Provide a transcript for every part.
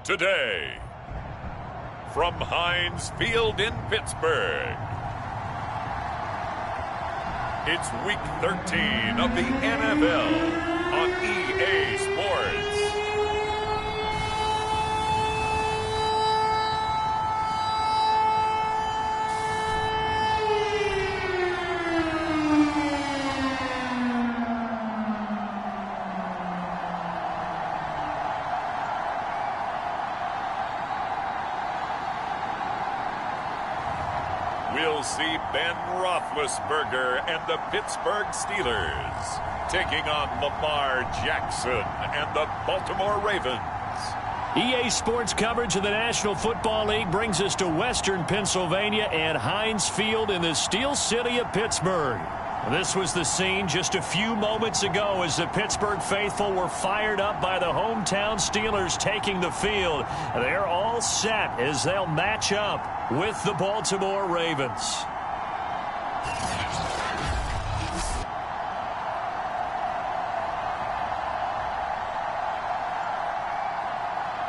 today. From Heinz Field in Pittsburgh, it's Week 13 of the NFL on EA Sports. We'll see Ben Roethlisberger and the Pittsburgh Steelers taking on Lamar Jackson and the Baltimore Ravens. EA Sports coverage of the National Football League brings us to Western Pennsylvania and Heinz Field in the Steel City of Pittsburgh. This was the scene just a few moments ago as the Pittsburgh faithful were fired up by the hometown Steelers taking the field. They're all set as they'll match up with the Baltimore Ravens.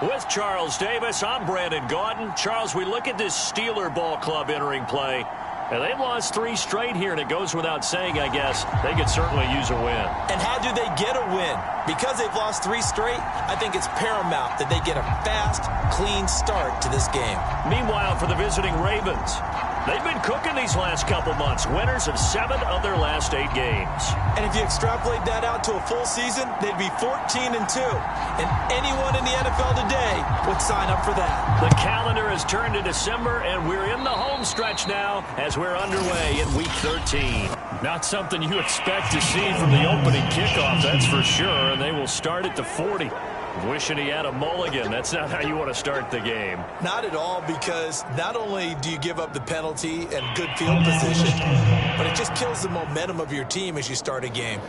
With Charles Davis, I'm Brandon Gaudin. Charles, we look at this Steeler ball club entering play. And they've lost 3 straight here, and it goes without saying, I guess, they could certainly use a win. And how do they get a win? Because they've lost 3 straight, I think it's paramount that they get a fast, clean start to this game. Meanwhile, for the visiting Ravens, they've been cooking these last couple months. Winners of 7 of their last 8 games. And if you extrapolate that out to a full season, they'd be 14-2. And anyone in the NFL today would sign up for that. The calendar has turned to December, and we're in the home stretch now as we're underway in Week 13. Not something you expect to see from the opening kickoff, that's for sure. And they will start at the 40. Wishing he had a mulligan. That's not how you want to start the game. Not at all, because not only do you give up the penalty and good field position, but it just kills the momentum of your team as you start a game.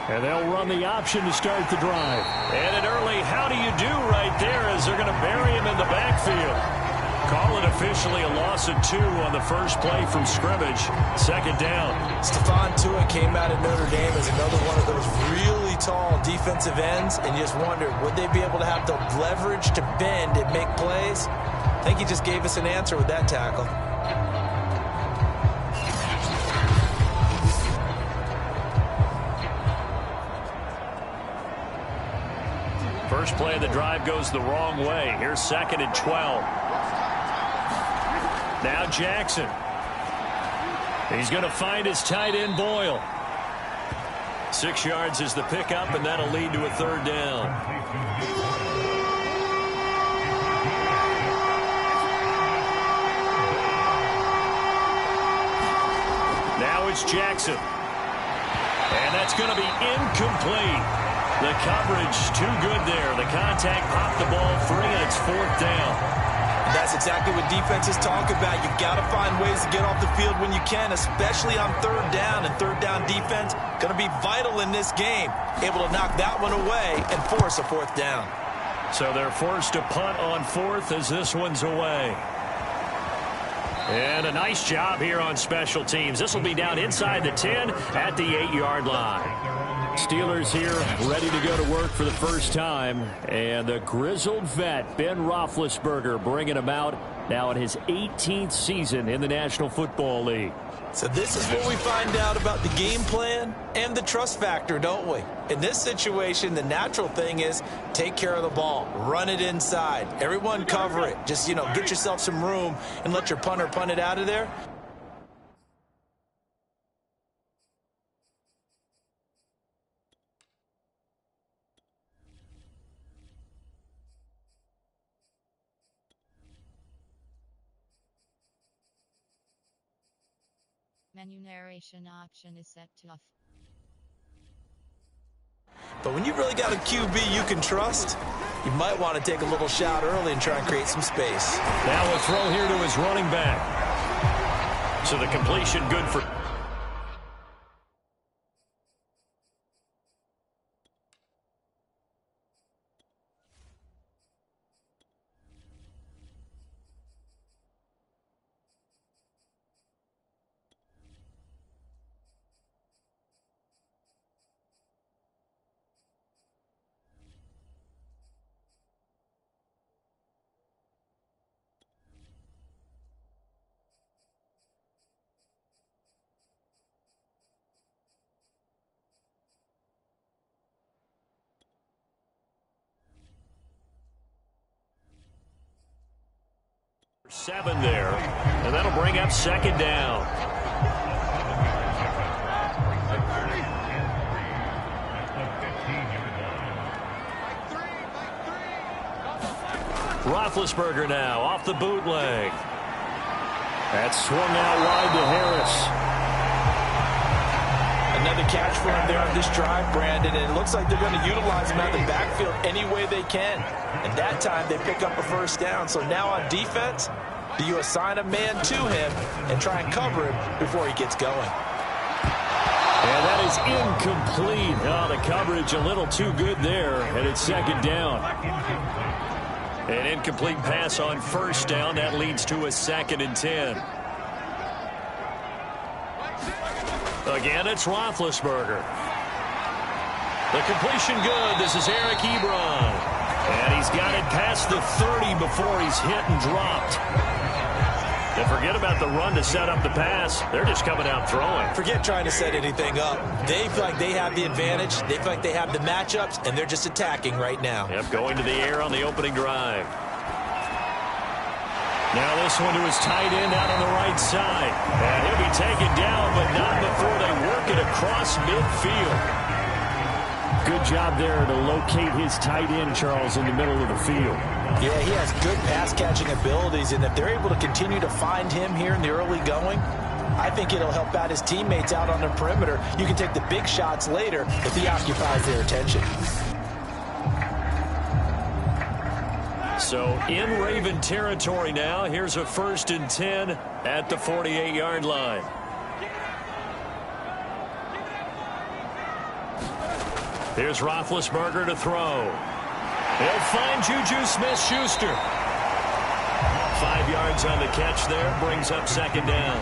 And they'll run the option to start the drive. And an early how do you do right there as they're going to bury him in the backfield. Call it officially a loss of 2 on the first play from scrimmage. Second down. Stephon Tua came out of Notre Dame as another one of those really tall defensive ends, and you just wondered, would they be able to have the leverage to bend and make plays? I think he just gave us an answer with that tackle. First play of the drive goes the wrong way. Here's 2nd and 12. Now Jackson. He's going to find his tight end Boyle. 6 yards is the pickup, and that'll lead to a 3rd down. Now it's Jackson. And that's going to be incomplete. The coverage too good there. The contact popped the ball free, and it's 4th down. That's exactly what defenses talk about. You've got to find ways to get off the field when you can, especially on 3rd down. And 3rd down defense going to be vital in this game. Able to knock that one away and force a 4th down. So they're forced to punt on 4th as this one's away. And a nice job here on special teams. This will be down inside the 10 at the 8-yard line. Steelers here ready to go to work for the first time. And the grizzled vet, Ben Roethlisberger, bringing him out now in his 18th season in the National Football League. So this is where we find out about the game plan and the trust factor, don't we? In this situation, the natural thing is take care of the ball. Run it inside. Everyone cover it. Just, get yourself some room and let your punter punt it out of there. Menu narration option is set to off. But when you've really got a QB you can trust, you might want to take a little shot early and try and create some space. Now a throw here to his running back. So the completion good for... 7 there, and that'll bring up second down. Roethlisberger now off the bootleg. That's swung out wide to Harris. Another catch for him there on this drive, Brandon, and it looks like they're going to utilize him out of the backfield any way they can. And that time they pick up a first down. So now on defense, do you assign a man to him and try and cover him before he gets going? And that is incomplete. Oh, the coverage a little too good there, and it's second down. An incomplete pass on first down. That leads to a 2nd and 10. Again, it's Roethlisberger. The completion good. This is Eric Ebron. And he's got it past the 30 before he's hit and dropped. And forget about the run to set up the pass. They're just coming out throwing. Forget trying to set anything up. They feel like they have the advantage. They feel like they have the matchups, and they're just attacking right now. Yep, going to the air on the opening drive. Now this one to his tight end out on the right side. And he'll be taken down, but not before they work it across midfield. Good job there to locate his tight end, Charles, in the middle of the field. Yeah, he has good pass-catching abilities, and if they're able to continue to find him here in the early going, I think it'll help out his teammates out on the perimeter. You can take the big shots later if he occupies their attention. So in Raven territory now. Here's a 1st and 10 at the 48-yard line. Here's Roethlisberger to throw. He'll find Juju Smith-Schuster. 5 yards on the catch there. Brings up second down.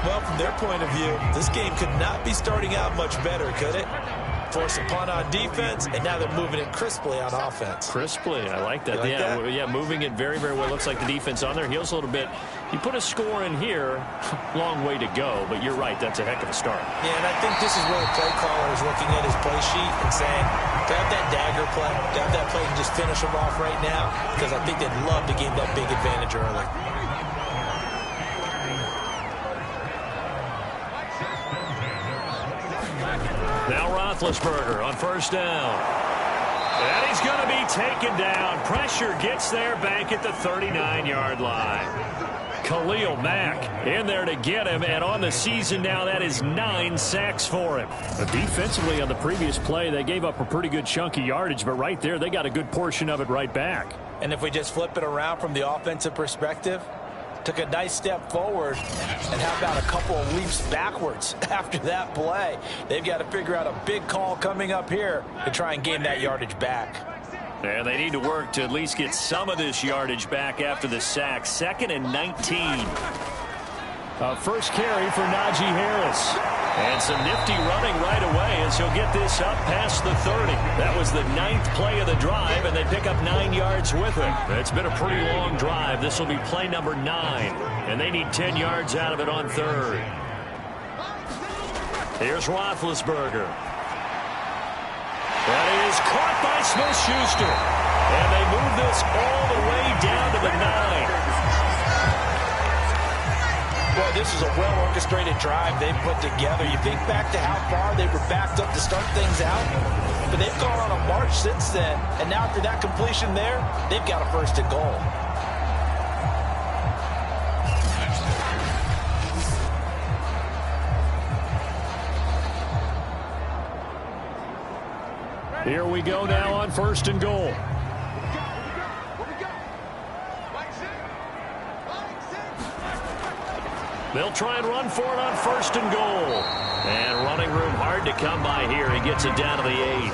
Well, from their point of view, this game could not be starting out much better, could it? Force a punt on defense, and now they're moving it crisply on offense. Crisply, I like that. Like that? Yeah, moving it very, very well. Looks like the defense on their heels a little bit. You put a score in here, long way to go, but you're right, that's a heck of a start. Yeah, and I think this is where the play caller is looking at his play sheet and saying, grab that dagger play, grab that play and just finish them off right now, because I think they'd love to gain that big advantage early. Now Roethlisberger on first down. And he's going to be taken down. Pressure gets there back at the 39-yard line. Khalil Mack in there to get him, and on the season now, that is 9 sacks for him. Defensively on the previous play, they gave up a pretty good chunk of yardage, but right there, they got a good portion of it right back. And if we just flip it around from the offensive perspective, took a nice step forward, and how about a couple of leaps backwards after that play? They've got to figure out a big call coming up here to try and gain that yardage back. And they need to work to at least get some of this yardage back after the sack. 2nd and 19. First carry for Najee Harris. And some nifty running right away as he'll get this up past the 30. That was the 9th play of the drive, and they pick up 9 yards with it. It's been a pretty long drive. This will be play number 9, and they need 10 yards out of it on 3rd. Here's Roethlisberger. That is caught by Smith-Schuster. And they move this all the way down to the 9. Boy, this is a well-orchestrated drive they've put together. You think back to how far they were backed up to start things out, but they've gone on a march since then, and now after that completion there, they've got a 1st and goal. Here we go now on 1st and goal. They'll try and run for it on 1st and goal. And running room hard to come by here. He gets it down to the 8.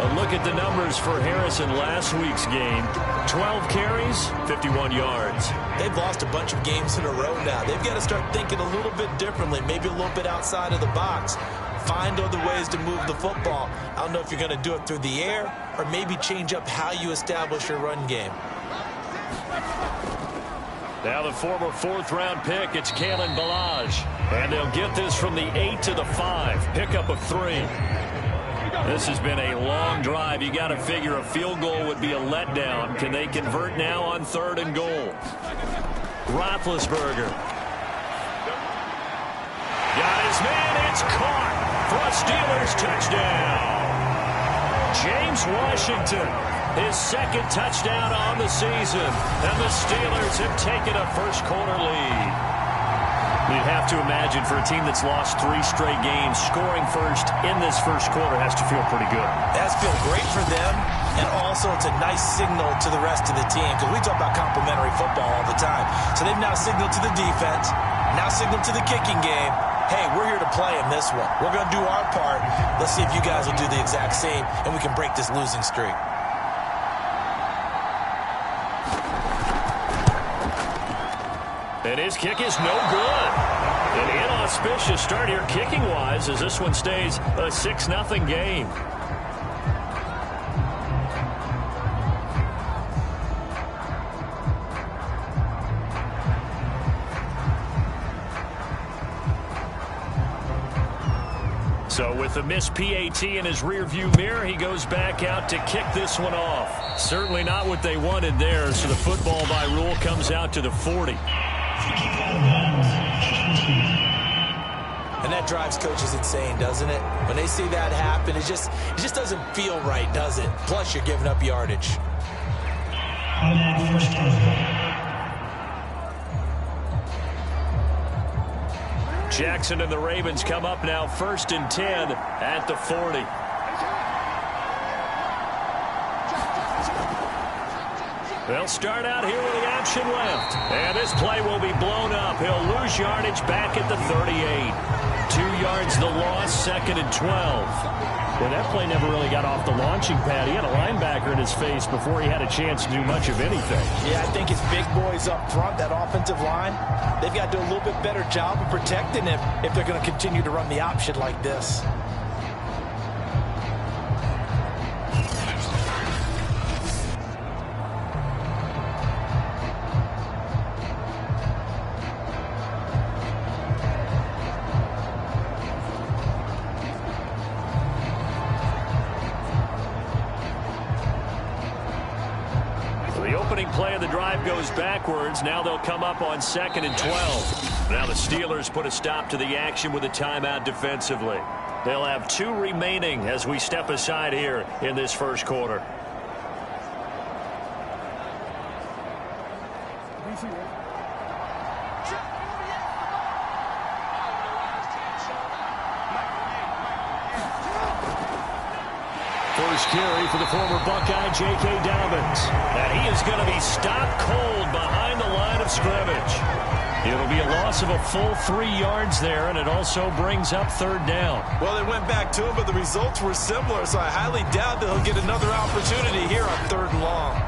A look at the numbers for Harris in last week's game. 12 carries, 51 yards. They've lost a bunch of games in a row now. They've got to start thinking a little bit differently, maybe a little bit outside of the box. Find other ways to move the football. I don't know if you're going to do it through the air or maybe change up how you establish your run game. Now the former 4th-round pick, it's Kalen Ballage. And they'll get this from the 8 to the 5. Pickup of 3. This has been a long drive. You got to figure a field goal would be a letdown. Can they convert now on 3rd and goal? Roethlisberger. Got his man. It's caught for a Steelers touchdown. James Washington, his 2nd touchdown on the season. And the Steelers have taken a first-quarter lead. You'd have to imagine for a team that's lost 3 straight games, scoring first in this first quarter has to feel pretty good. That's feel great for them, and also it's a nice signal to the rest of the team, because we talk about complimentary football all the time. So they've now signaled to the defense, now signaled to the kicking game, hey, we're here to play in this one. We're going to do our part. Let's see if you guys will do the exact same, and we can break this losing streak. And his kick is no good. An inauspicious start here kicking-wise as this one stays a 6-0 game. So with the missed PAT in his rearview mirror, he goes back out to kick this one off. Certainly not what they wanted there, so the football by rule comes out to the 40. And that drives coaches insane, doesn't it? When they see that happen, it just doesn't feel right, does it? Plus, you're giving up yardage. Jackson and the Ravens come up now 1st and 10 at the 40. They'll start out here with the option left. And this play will be blown up. He'll lose yardage back at the 38. 2 yards the loss, 2nd and 12. Well, that play never really got off the launching pad. He had a linebacker in his face before he had a chance to do much of anything. Yeah, I think his big boys up front, that offensive line, they've got to do a little bit better job of protecting him if they're going to continue to run the option like this. Play of the drive goes backwards. Now they'll come up on 2nd and 12. Now the Steelers put a stop to the action with a timeout defensively. They'll have 2 remaining as we step aside here in this first quarter. First carry for the former Buckeye, J.K. Dobbins. And he is going to be stopped cold behind the line of scrimmage. It'll be a loss of a full 3 yards there, and it also brings up 3rd down. Well, they went back to him, but the results were similar, so I highly doubt that he'll get another opportunity here on 3rd and long.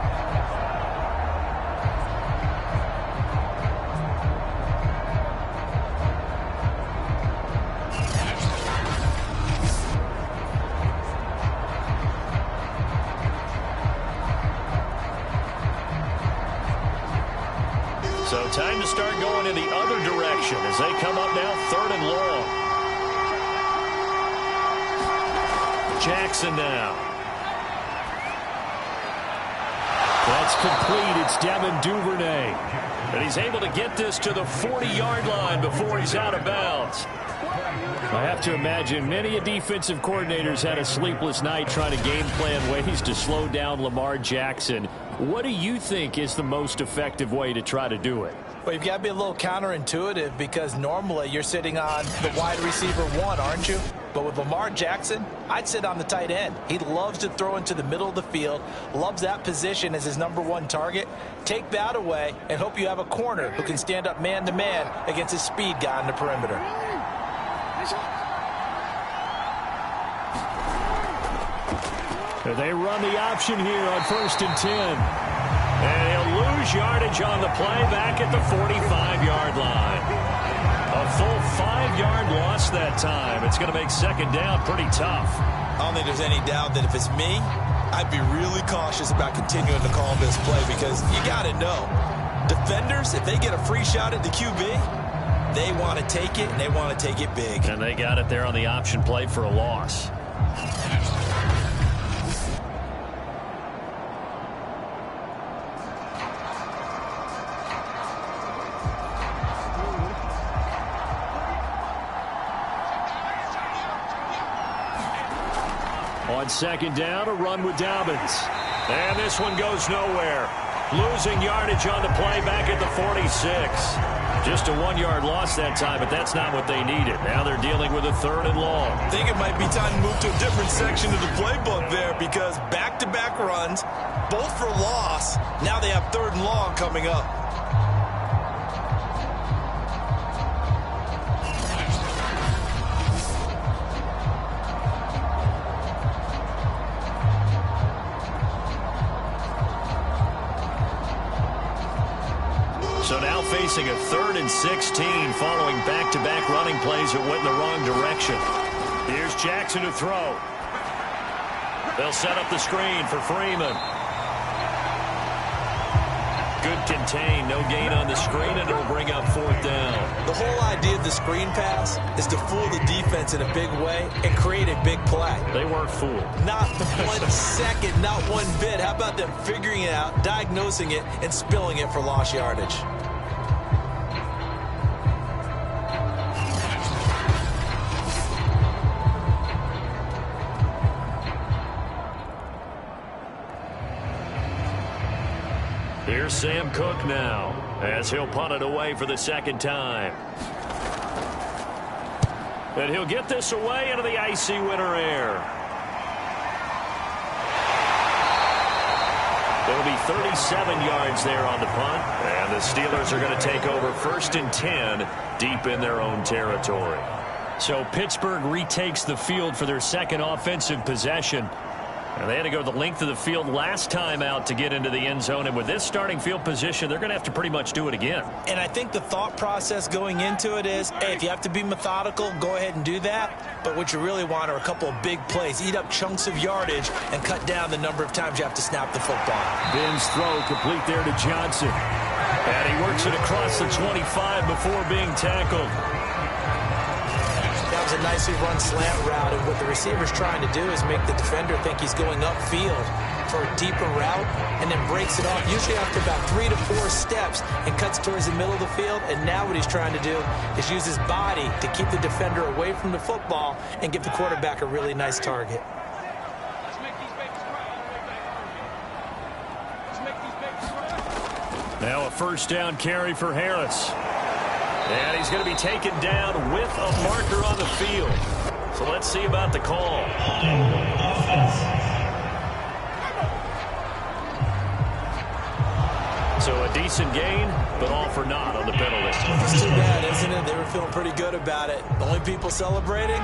So time to start going in the other direction as they come up now 3rd and long. Jackson now. That's complete. It's Devin Duvernay. And he's able to get this to the 40-yard line before he's out of bounds. I have to imagine many defensive coordinators had a sleepless night trying to game plan ways to slow down Lamar Jackson. What do you think is the most effective way to try to do it? Well, you've got to be a little counterintuitive because normally you're sitting on the wide receiver 1, aren't you? But with Lamar Jackson, I'd sit on the tight end. He loves to throw into the middle of the field, loves that position as his #1 target. Take that away and hope you have a corner who can stand up man-to-man against his speed guy on the perimeter. They run the option here on 1st and 10. And he'll lose yardage on the play back at the 45-yard line. A full 5-yard loss that time. It's going to make 2nd down pretty tough. I don't think there's any doubt that if it's me, I'd be really cautious about continuing to call this play because you got to know, defenders, if they get a free shot at the QB, they want to take it, and they want to take it big. And they got it there on the option play for a loss. On second down, a run with Dobbins. And this one goes nowhere. Losing yardage on the play back at the 46. Just a 1-yard loss that time, but that's not what they needed. Now they're dealing with a 3rd and long. I think it might be time to move to a different section of the playbook there because back-to-back runs, both for loss. Now they have 3rd and long coming up. So now facing a 3rd and 16 following back-to-back running plays that went in the wrong direction. Here's Jackson to throw. They'll set up the screen for Freeman. Good contain, no gain on the screen, and it'll bring up 4th down. The whole idea of the screen pass is to fool the defense in a big way and create a big play. They weren't fooled. Not 1 second, not one bit. How about them figuring it out, diagnosing it, and spilling it for lost yardage? Here's Sam Cook now, as he'll punt it away for the 2nd time. And he'll get this away into the icy winter air. There'll be 37 yards there on the punt, and the Steelers are going to take over 1st and 10 deep in their own territory. So Pittsburgh retakes the field for their 2nd offensive possession. And they had to go the length of the field last time out to get into the end zone. And with this starting field position, they're going to have to pretty much do it again. And I think the thought process going into it is, hey, if you have to be methodical, go ahead and do that. But what you really want are a couple of big plays. Eat up chunks of yardage and cut down the number of times you have to snap the football. Ben's throw complete there to Johnson. And he works it across the 25 before being tackled. That was a nicely run slant route, and what the receiver's trying to do is make the defender think he's going upfield for a deeper route and then breaks it off, usually after about 3 to 4 steps, and cuts towards the middle of the field. And now what he's trying to do is use his body to keep the defender away from the football and give the quarterback a really nice target. Now a 1st down carry for Harris. And he's going to be taken down with a marker on the field. So let's see about the call. So a decent gain, but all for naught on the penalty. It's too bad, isn't it? They were feeling pretty good about it. The only people celebrating,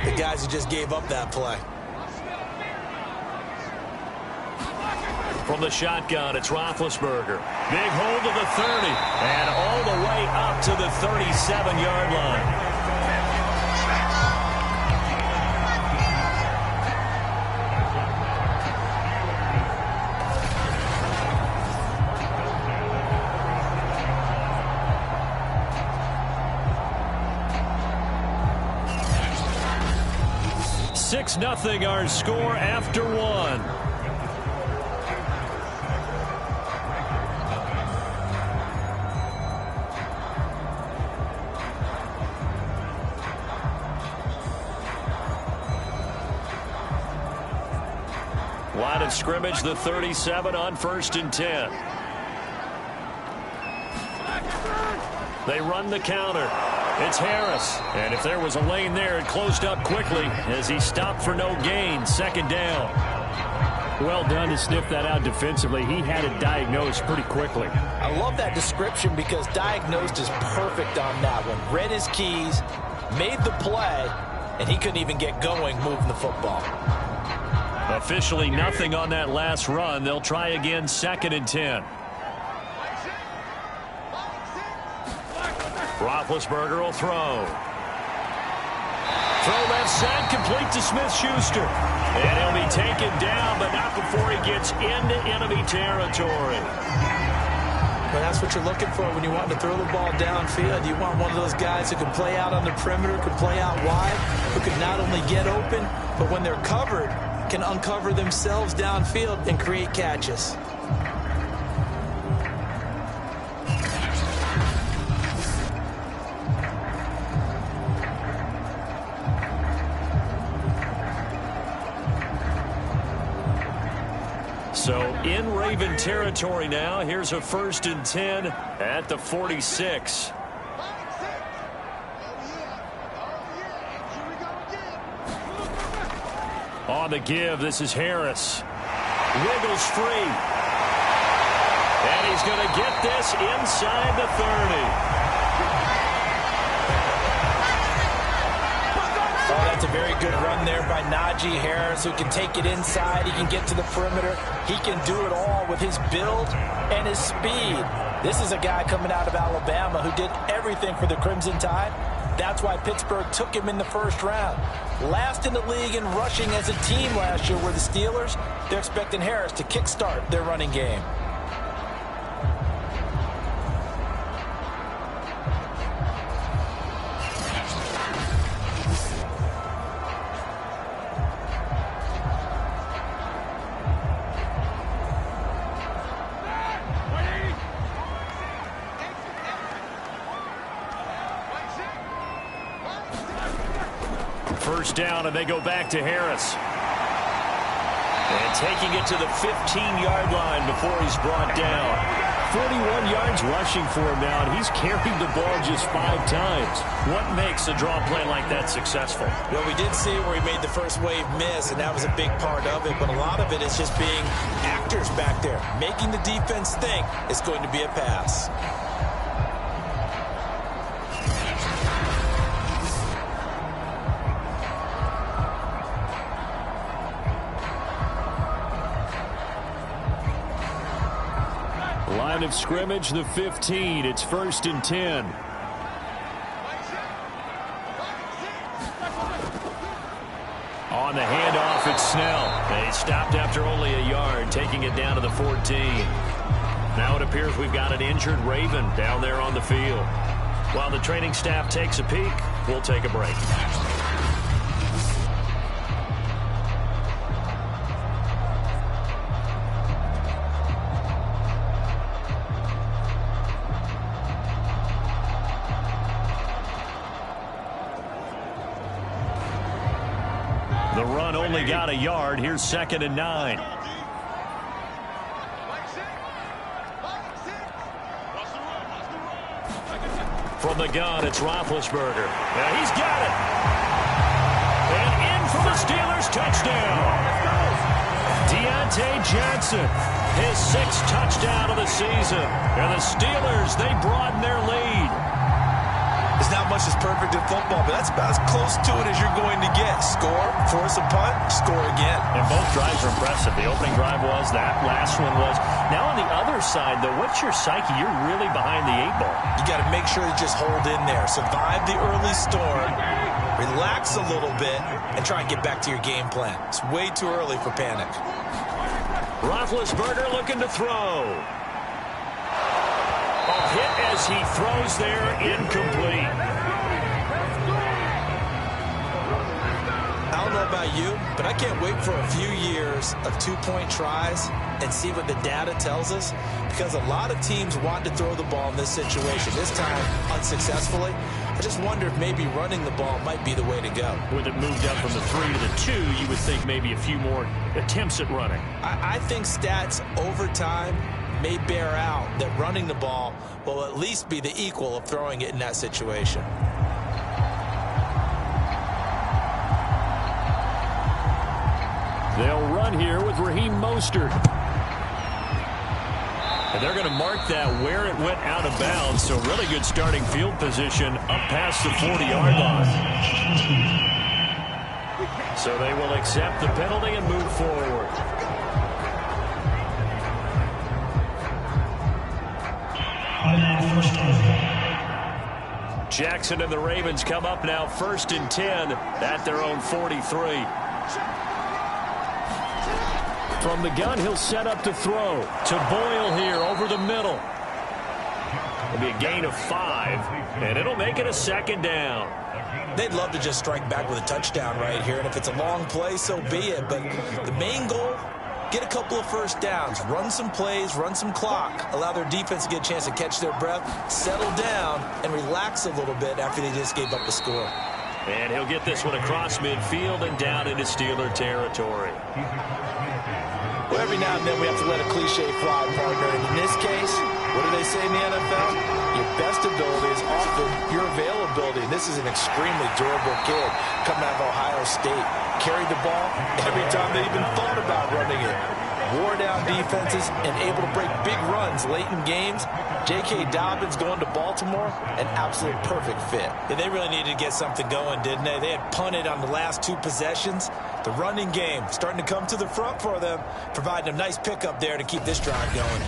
the guys who just gave up that play. From the shotgun, it's Roethlisberger. Big hold of the 30, and all the way up to the 37-yard line. Six 0 our score after 1. Line of scrimmage, the 37 on 1st and 10. They run the counter. It's Harris. And if there was a lane there, it closed up quickly as he stopped for no gain. 2nd down. Well done to sniff that out defensively. He had it diagnosed pretty quickly. I love that description because diagnosed is perfect on that one. Read his keys, made the play, and he couldn't even get going moving the football. Officially nothing on that last run. They'll try again 2nd and 10. Roethlisberger will throw. Throw left side, complete to Smith-Schuster. And he'll be taken down, but not before he gets into enemy territory. Well, that's what you're looking for when you want to throw the ball downfield. You want one of those guys who can play out on the perimeter, can play out wide, who can not only get open, but when they're covered, can uncover themselves downfield and create catches. So in Raven territory now. Here's a 1st and 10 at the 46. On the give, this is Harris. Wiggles free. And he's going to get this inside the 30. Oh, that's a very good run there by Najee Harris, who can take it inside. He can get to the perimeter. He can do it all with his build and his speed. This is a guy coming out of Alabama who did everything for the Crimson Tide. That's why Pittsburgh took him in the 1st round. Last in the league in rushing as a team last year were the Steelers. They're expecting Harris to kickstart their running game. First down, and they go back to Harris. And taking it to the 15-yard line before he's brought down. 41 yards rushing for him now, and he's carried the ball just 5 times. What makes a draw play like that successful? Well, we did see where he made the first wave miss, and that was a big part of it. But a lot of it is just being actors back there, making the defense think it's going to be a pass. Line of scrimmage, the 15. It's 1st and 10. On the handoff, it's Snell. They stopped after only a yard, taking it down to the 14. Now it appears we've got an injured Raven down there on the field. While the training staff takes a peek, we'll take a break. The run only got a yard. Here's 2nd and 9. From the gun, it's Roethlisberger. Now he's got it. And in for the Steelers, touchdown. Deontay Johnson, his 6th touchdown of the season. And the Steelers, they broaden their lead. There's not much that's perfect in football, but that's about as close to it as you're going to get. Score, force a punt, score again. And both drives are impressive. The opening drive was, that last one was. Now on the other side, though, what's your psyche? You're really behind the 8 ball. You got to make sure you just hold in there. Survive the early storm, relax a little bit, and try and get back to your game plan. It's way too early for panic. Roethlisberger looking to throw. A hit as he throws there, incomplete. I don't know about you, but I can't wait for a few years of 2-point tries and see what the data tells us, because a lot of teams want to throw the ball in this situation. This time, unsuccessfully. I just wonder if maybe running the ball might be the way to go. With it moved up from the 3 to the 2, you would think maybe a few more attempts at running. I think stats over time may bear out that running the ball will at least be the equal of throwing it in that situation. They'll run here with Raheem Mostert. And they're going to mark that where it went out of bounds, so really good starting field position up past the 40-yard line. So they will accept the penalty and move forward. Jackson and the Ravens come up now 1st and 10 at their own 43. From the gun, he'll set up to throw to Boyle here over the middle. It'll be a gain of 5, and it'll make it a 2nd down. They'd love to just strike back with a touchdown right here, and if it's a long play, so be it. But the main goal, get a couple of first downs, run some plays, run some clock, allow their defense to get a chance to catch their breath, settle down, and relax a little bit after they just gave up the score. And he'll get this one across midfield and down into Steeler territory. Well, every now and then we have to let a cliche fly, partner. And in this case, what do they say in the NFL? Your best ability is often your availability. And this is an extremely durable kid coming out of Ohio State. Carried the ball every time they even thought about running it. Wore down defenses and able to break big runs late in games. J.K. Dobbins going to Baltimore, an absolute perfect fit. And they really needed to get something going, didn't they? They had punted on the last 2 possessions. The running game starting to come to the front for them, providing a nice pickup there to keep this drive going.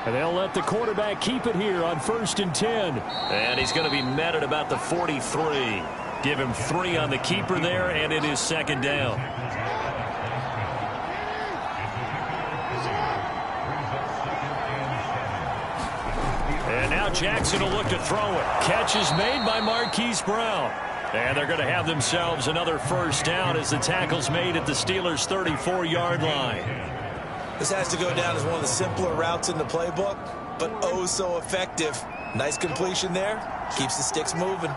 And they'll let the quarterback keep it here on 1st and 10. And he's going to be met at about the 43. Give him 3 on the keeper there, and it is 2nd down. And now Jackson will look to throw it. Catch is made by Marquise Brown. And they're going to have themselves another 1st down as the tackle's made at the Steelers' 34-yard line. This has to go down as one of the simpler routes in the playbook, but oh so effective. Nice completion there. Keeps the sticks moving.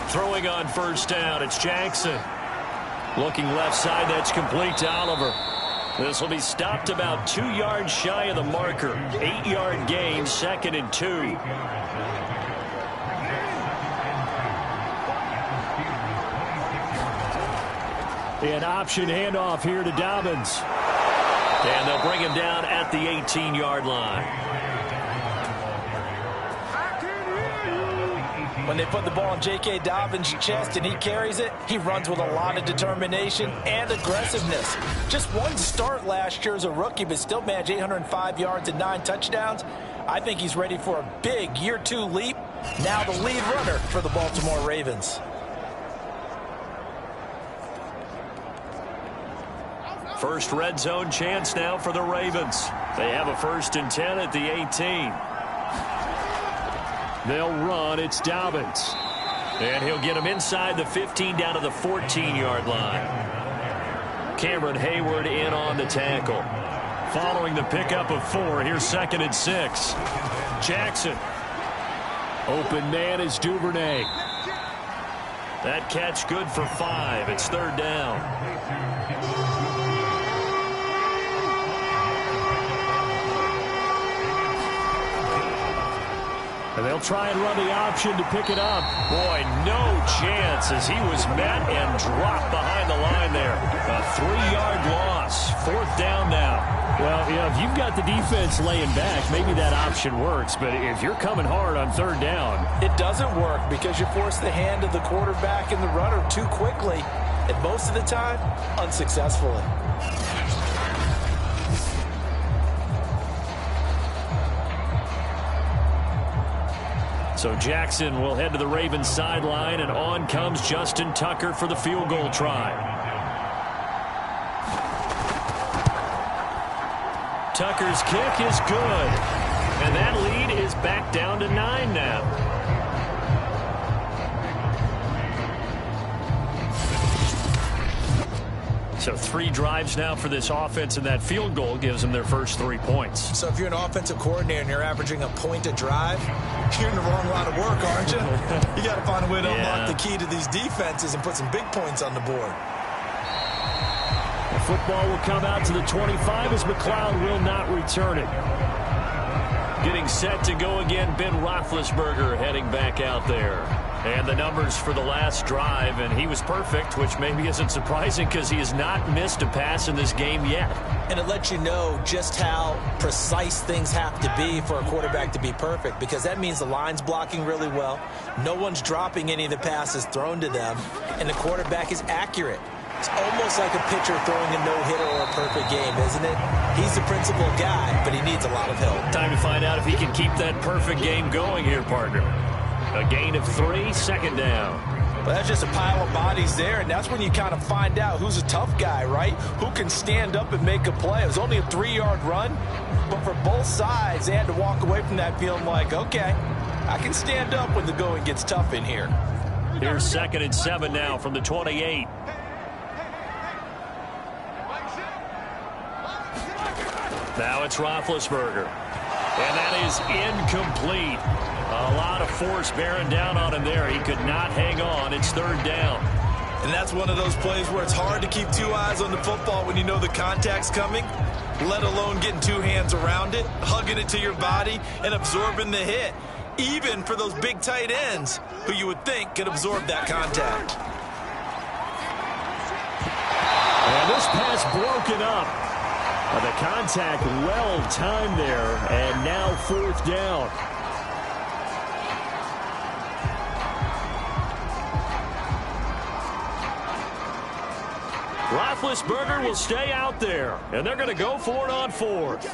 Throwing on 1st down, it's Jackson. Looking left side, that's complete to Oliver. This will be stopped about 2 yards shy of the marker. 8-yard gain, 2nd and 2. An option handoff here to Dobbins. And they'll bring him down at the 18-yard line. When they put the ball in J.K. Dobbins' chest and he carries it, he runs with a lot of determination and aggressiveness. Just 1 start last year as a rookie, but still managed 805 yards and 9 touchdowns. I think he's ready for a big year 2 leap. Now the lead runner for the Baltimore Ravens. First red zone chance now for the Ravens. They have a 1st and 10 at the 18. They'll run. It's Dobbins. And he'll get him inside the 15 down to the 14-yard line. Cameron Hayward in on the tackle. Following the pickup of 4, here's 2nd and 6. Jackson. Open man is Duvernay. That catch good for 5. It's 3rd down. And they'll try and run the option to pick it up. Boy, no chance as he was met and dropped behind the line there. A 3-yard loss. 4th down now. Well, you know, if you've got the defense laying back, maybe that option works. But if you're coming hard on 3rd down, it doesn't work because you force the hand of the quarterback and the runner too quickly. And most of the time, unsuccessfully. So Jackson will head to the Ravens sideline, and on comes Justin Tucker for the field goal try. Tucker's kick is good. And that lead is back down to 9 now. So 3 drives now for this offense, and that field goal gives them their first 3 points. So if you're an offensive coordinator and you're averaging a point a drive, you're in the wrong line of work, aren't you? You got to find a way to unlock the key to these defenses and put some big points on the board. The football will come out to the 25 as McLeod will not return it. Getting set to go again, Ben Roethlisberger heading back out there. And the numbers for the last drive, and he was perfect, which maybe isn't surprising because he has not missed a pass in this game yet. And it lets you know just how precise things have to be for a quarterback to be perfect, because that means the line's blocking really well, no one's dropping any of the passes thrown to them, and the quarterback is accurate. It's almost like a pitcher throwing a no-hitter or a perfect game, isn't it? He's the principal guy, but he needs a lot of help. Time to find out if he can keep that perfect game going here, partner. A gain of 3, 2nd down. But that's just a pile of bodies there, and that's when you kind of find out who's a tough guy, right? Who can stand up and make a play. It was only a 3-yard run, but for both sides, they had to walk away from that feeling like, okay, I can stand up when the going gets tough in here. Here's 2nd and 7 now from the 28. Now it's Roethlisberger. And that is incomplete. A lot of force bearing down on him there. He could not hang on. It's 3rd down. And that's one of those plays where it's hard to keep 2 eyes on the football when you know the contact's coming, let alone getting 2 hands around it, hugging it to your body, and absorbing the hit. Even for those big tight ends who you would think could absorb that contact. And this pass broken up. The contact well timed there, and now 4th down. Roethlisberger will stay out there, and they're going to go for it on 4th.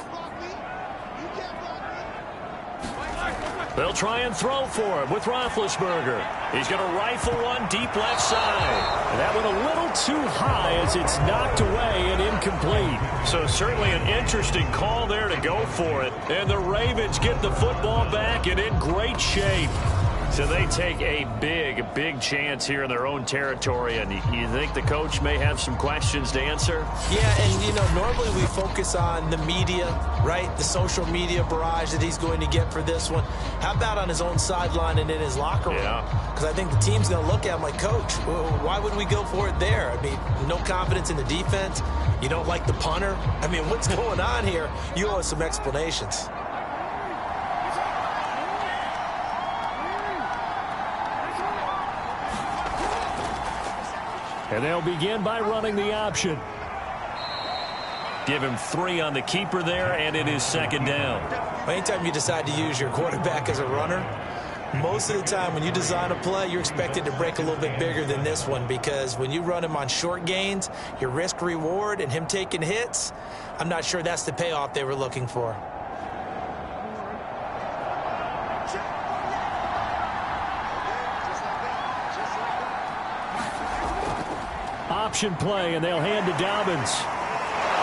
They'll try and throw for it with Roethlisberger. He's going to rifle one deep left side. And that went a little too high as it's knocked away and incomplete. So certainly an interesting call there to go for it. And the Ravens get the football back and in great shape. So they take a big chance here in their own territory. And you think the coach may have some questions to answer? Yeah, and, you know, normally we focus on the media, right? The social media barrage that he's going to get for this one. How about on his own sideline and in his locker room? Because I think the team's going to look at him like, Coach, why would we go for it there? I mean, no confidence in the defense. You don't like the punter. I mean, what's going on here? You owe us some explanations. And they'll begin by running the option. Give him 3 on the keeper there, and it is 2nd down. Anytime you decide to use your quarterback as a runner, most of the time when you design a play, you're expected to break a little bit bigger than this one, because when you run him on short gains, your risk-reward and him taking hits, I'm not sure that's the payoff they were looking for. Option play, and they'll hand to Dobbins.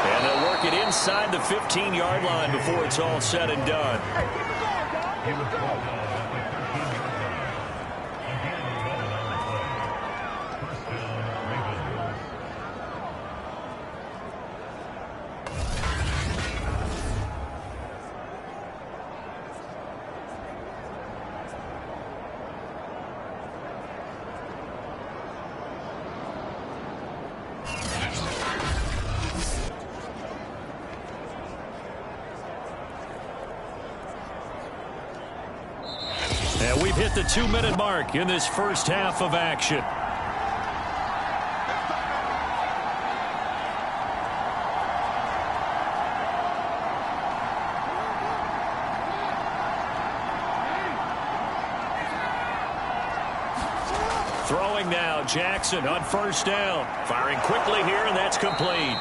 And they'll work it inside the 15-yard line before it's all said and done. And we've hit the 2-minute mark in this first half of action. Throwing now, Jackson on 1st down. Firing quickly here, and that's complete.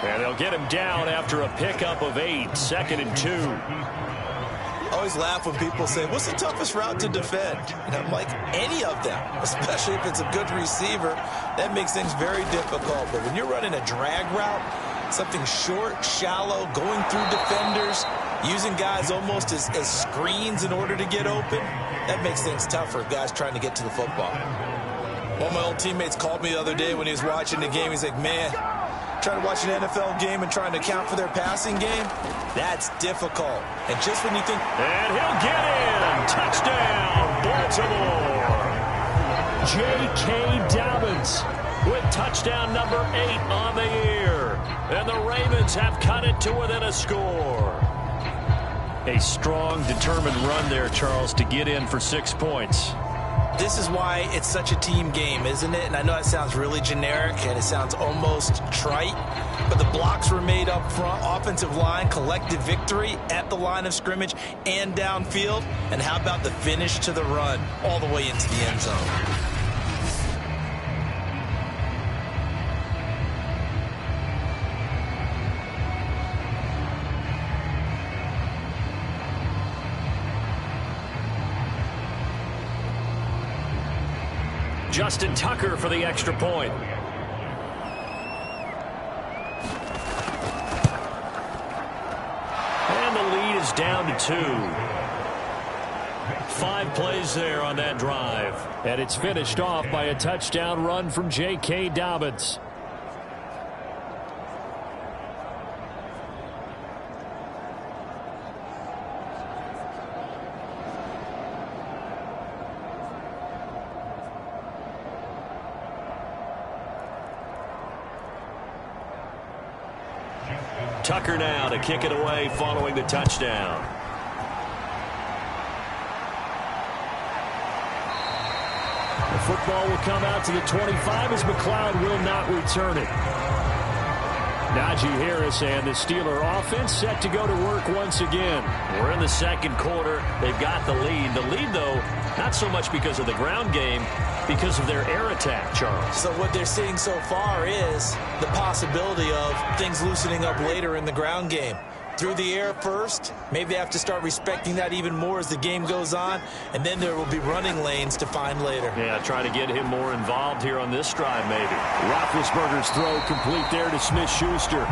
And they'll get him down after a pickup of 8, 2nd and 2. I always laugh when people say, what's the toughest route to defend? And I'm like, any of them, especially if it's a good receiver. That makes things very difficult. But when you're running a drag route, something short, shallow, going through defenders, using guys almost as screens in order to get open, that makes things tougher, guys trying to get to the football. One of my old teammates called me the other day when he was watching the game. He's like, man, trying to watch an NFL game and trying to account for their passing game, that's difficult. And just when you think... And he'll get in. Touchdown, Baltimore. J.K. Dobbins with touchdown number 8 on the year. And the Ravens have cut it to within a score. A strong, determined run there, Charles, to get in for 6 points. This is why it's such a team game, isn't it? And I know it sounds really generic and it sounds almost trite, but the blocks were made up front, offensive line, collective victory at the line of scrimmage and downfield. And how about the finish to the run all the way into the end zone? Justin Tucker for the extra point. And the lead is down to 2. 5 plays there on that drive. And it's finished off by a touchdown run from J.K. Dobbins. Tucker now to kick it away following the touchdown. The football will come out to the 25 as McLeod will not return it. Najee Harris and the Steeler offense set to go to work once again. We're in the second quarter. They've got the lead. The lead, though, not so much because of the ground game, because of their air attack, Charles. So what they're seeing so far is the possibility of things loosening up later in the ground game. Through the air first, maybe they have to start respecting that even more as the game goes on, and then there will be running lanes to find later. Yeah, try to get him more involved here on this drive, maybe. Roethlisberger's throw complete there to Smith-Schuster.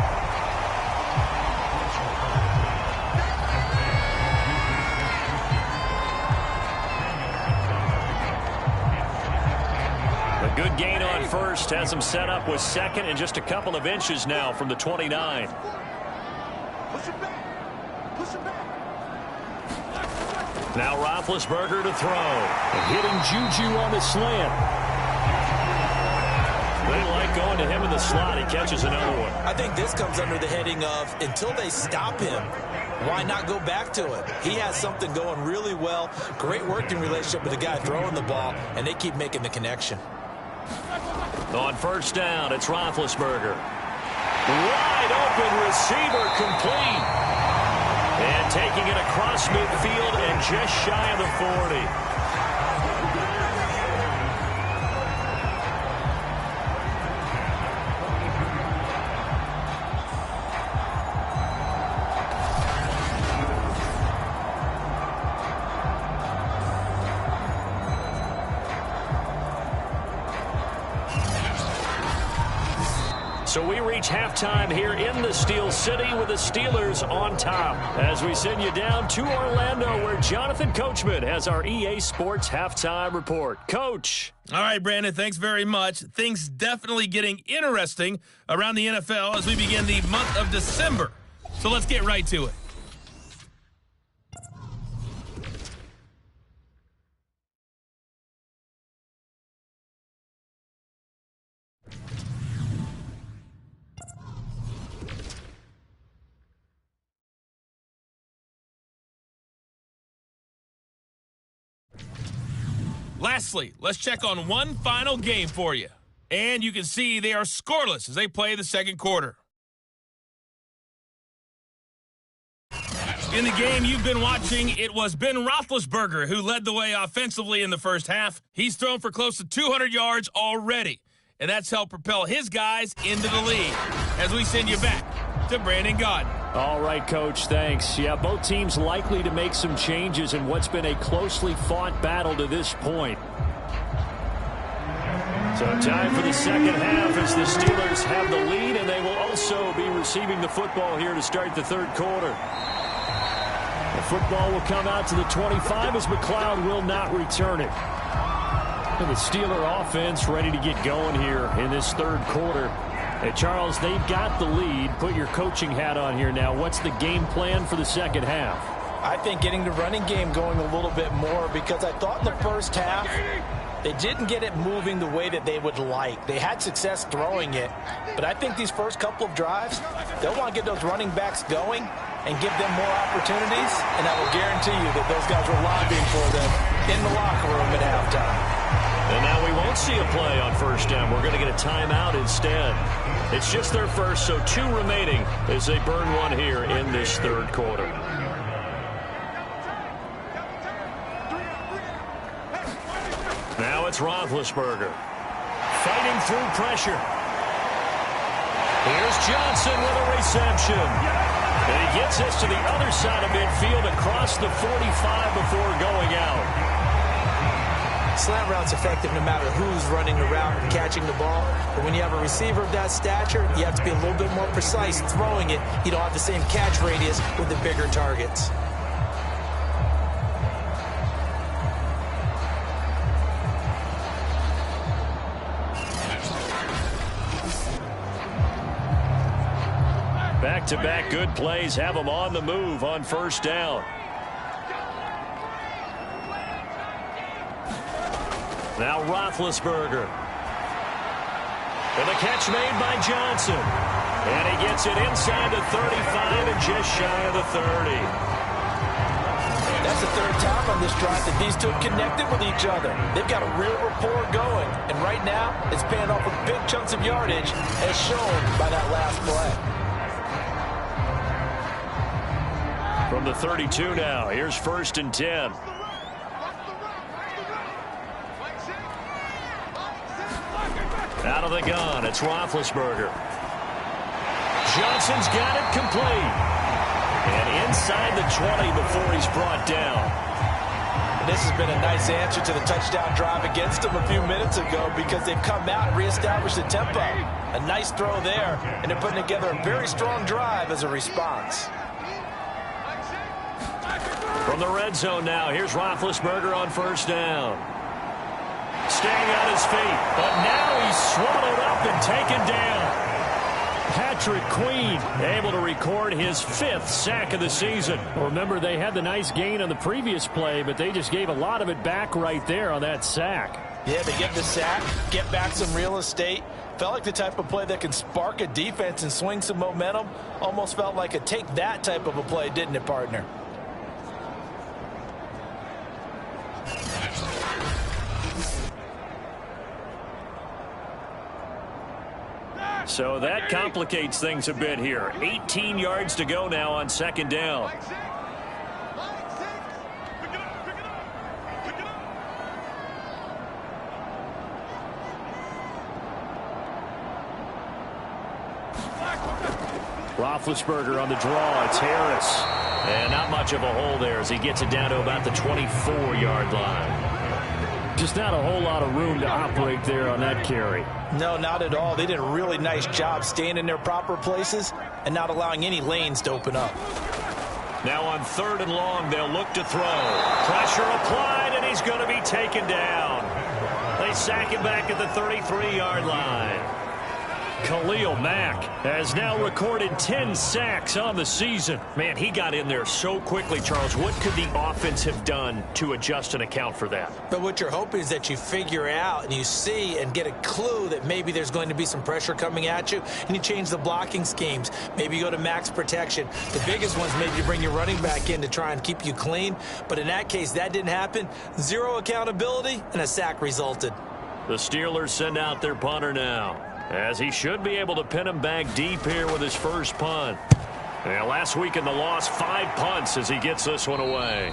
A good gain on first has him set up with second and just a couple of inches now from the 29. Now Roethlisberger to throw. And hitting Juju on the slant. They like going to him in the slot. He catches another one. I think this comes under the heading of until they stop him, why not go back to it? He has something going really well. Great working relationship with the guy throwing the ball, and they keep making the connection. On first down, it's Roethlisberger. Wide open receiver complete. And taking it across midfield and just shy of the 40. So we reach halftime here in the Steel City with the Steelers on top. As we send you down to Orlando where Jonathan Coachman has our EA Sports halftime report. Coach. All right, Brandon, thanks very much. Things definitely getting interesting around the NFL as we begin the month of December. So let's get right to it. Lastly, let's check on one final game for you. And you can see they are scoreless as they play the second quarter. In the game you've been watching, it was Ben Roethlisberger who led the way offensively in the first half. He's thrown for close to 200 yards already, and that's helped propel his guys into the lead. As we send you back to Brandon Gaudin. All right, Coach, thanks. Yeah, both teams likely to make some changes in what's been a closely fought battle to this point. So time for the second half as the Steelers have the lead, and they will also be receiving the football here to start the third quarter. The football will come out to the 25 as McLeod will not return it. And the Steeler offense ready to get going here in this third quarter. Hey, Charles, they've got the lead. Put your coaching hat on here now. What's the game plan for the second half? I think getting the running game going a little bit more because I thought in the first half they didn't get it moving the way that they would like. They had success throwing it, but I think these first couple of drives, they'll want to get those running backs going and give them more opportunities, and I will guarantee you that those guys were lobbying for them in the locker room at halftime. And now we won't see a play on first down. We're going to get a timeout instead. It's just their first, so 2 remaining as they burn one here in this third quarter. Now it's Roethlisberger. Fighting through pressure. Here's Johnson with a reception. And he gets us to the other side of midfield across the 45 before going out. Slant route's effective no matter who's running the route and catching the ball. But when you have a receiver of that stature, you have to be a little bit more precise throwing it. You don't have the same catch radius with the bigger targets. Back-to-back good plays have them on the move on first down. Now Roethlisberger. And the catch made by Johnson. And he gets it inside the 35 and just shy of the 30. That's the third time on this drive that these two have connected with each other. They've got a real rapport going. And right now, it's paying off with big chunks of yardage as shown by that last play. From the 32 now, here's 1st and 10. Out of the gun, it's Roethlisberger. Johnson's got it complete. And inside the 20 before he's brought down. This has been a nice answer to the touchdown drive against them a few minutes ago because they've come out and reestablished the tempo. A nice throw there, and they're putting together a very strong drive as a response. From the red zone now, here's Roethlisberger on first down. Staying on his feet, but now he's swallowed up and taken down. Patrick Queen able to record his 5th sack of the season. Remember, they had the nice gain on the previous play, but they just gave a lot of it back right there on that sack. Yeah, they get the sack, get back some real estate. Felt like the type of play that can spark a defense and swing some momentum. Almost felt like a take that type of a play, didn't it, partner? So that complicates things a bit here. 18 yards to go now on 2nd down. Roethlisberger on the draw. It's Harris. And not much of a hole there as he gets it down to about the 24-yard line. Just not a whole lot of room to operate there on that carry. No, not at all. They did a really nice job staying in their proper places and not allowing any lanes to open up. Now on 3rd and long, they'll look to throw. Pressure applied, and he's going to be taken down. They sack him back at the 33-yard line. Khalil Mack has now recorded 10 sacks on the season. Man, he got in there so quickly, Charles. What could the offense have done to adjust and account for that? But what you're hoping is that you figure out and you see and get a clue that maybe there's going to be some pressure coming at you, and you change the blocking schemes. Maybe you go to max protection. The biggest one's maybe you bring your running back in to try and keep you clean. But in that case, that didn't happen. Zero accountability, and a sack resulted. The Steelers send out their punter now, as he should be able to pin him back deep here with his first punt. And last week in the loss, 5 punts as he gets this one away.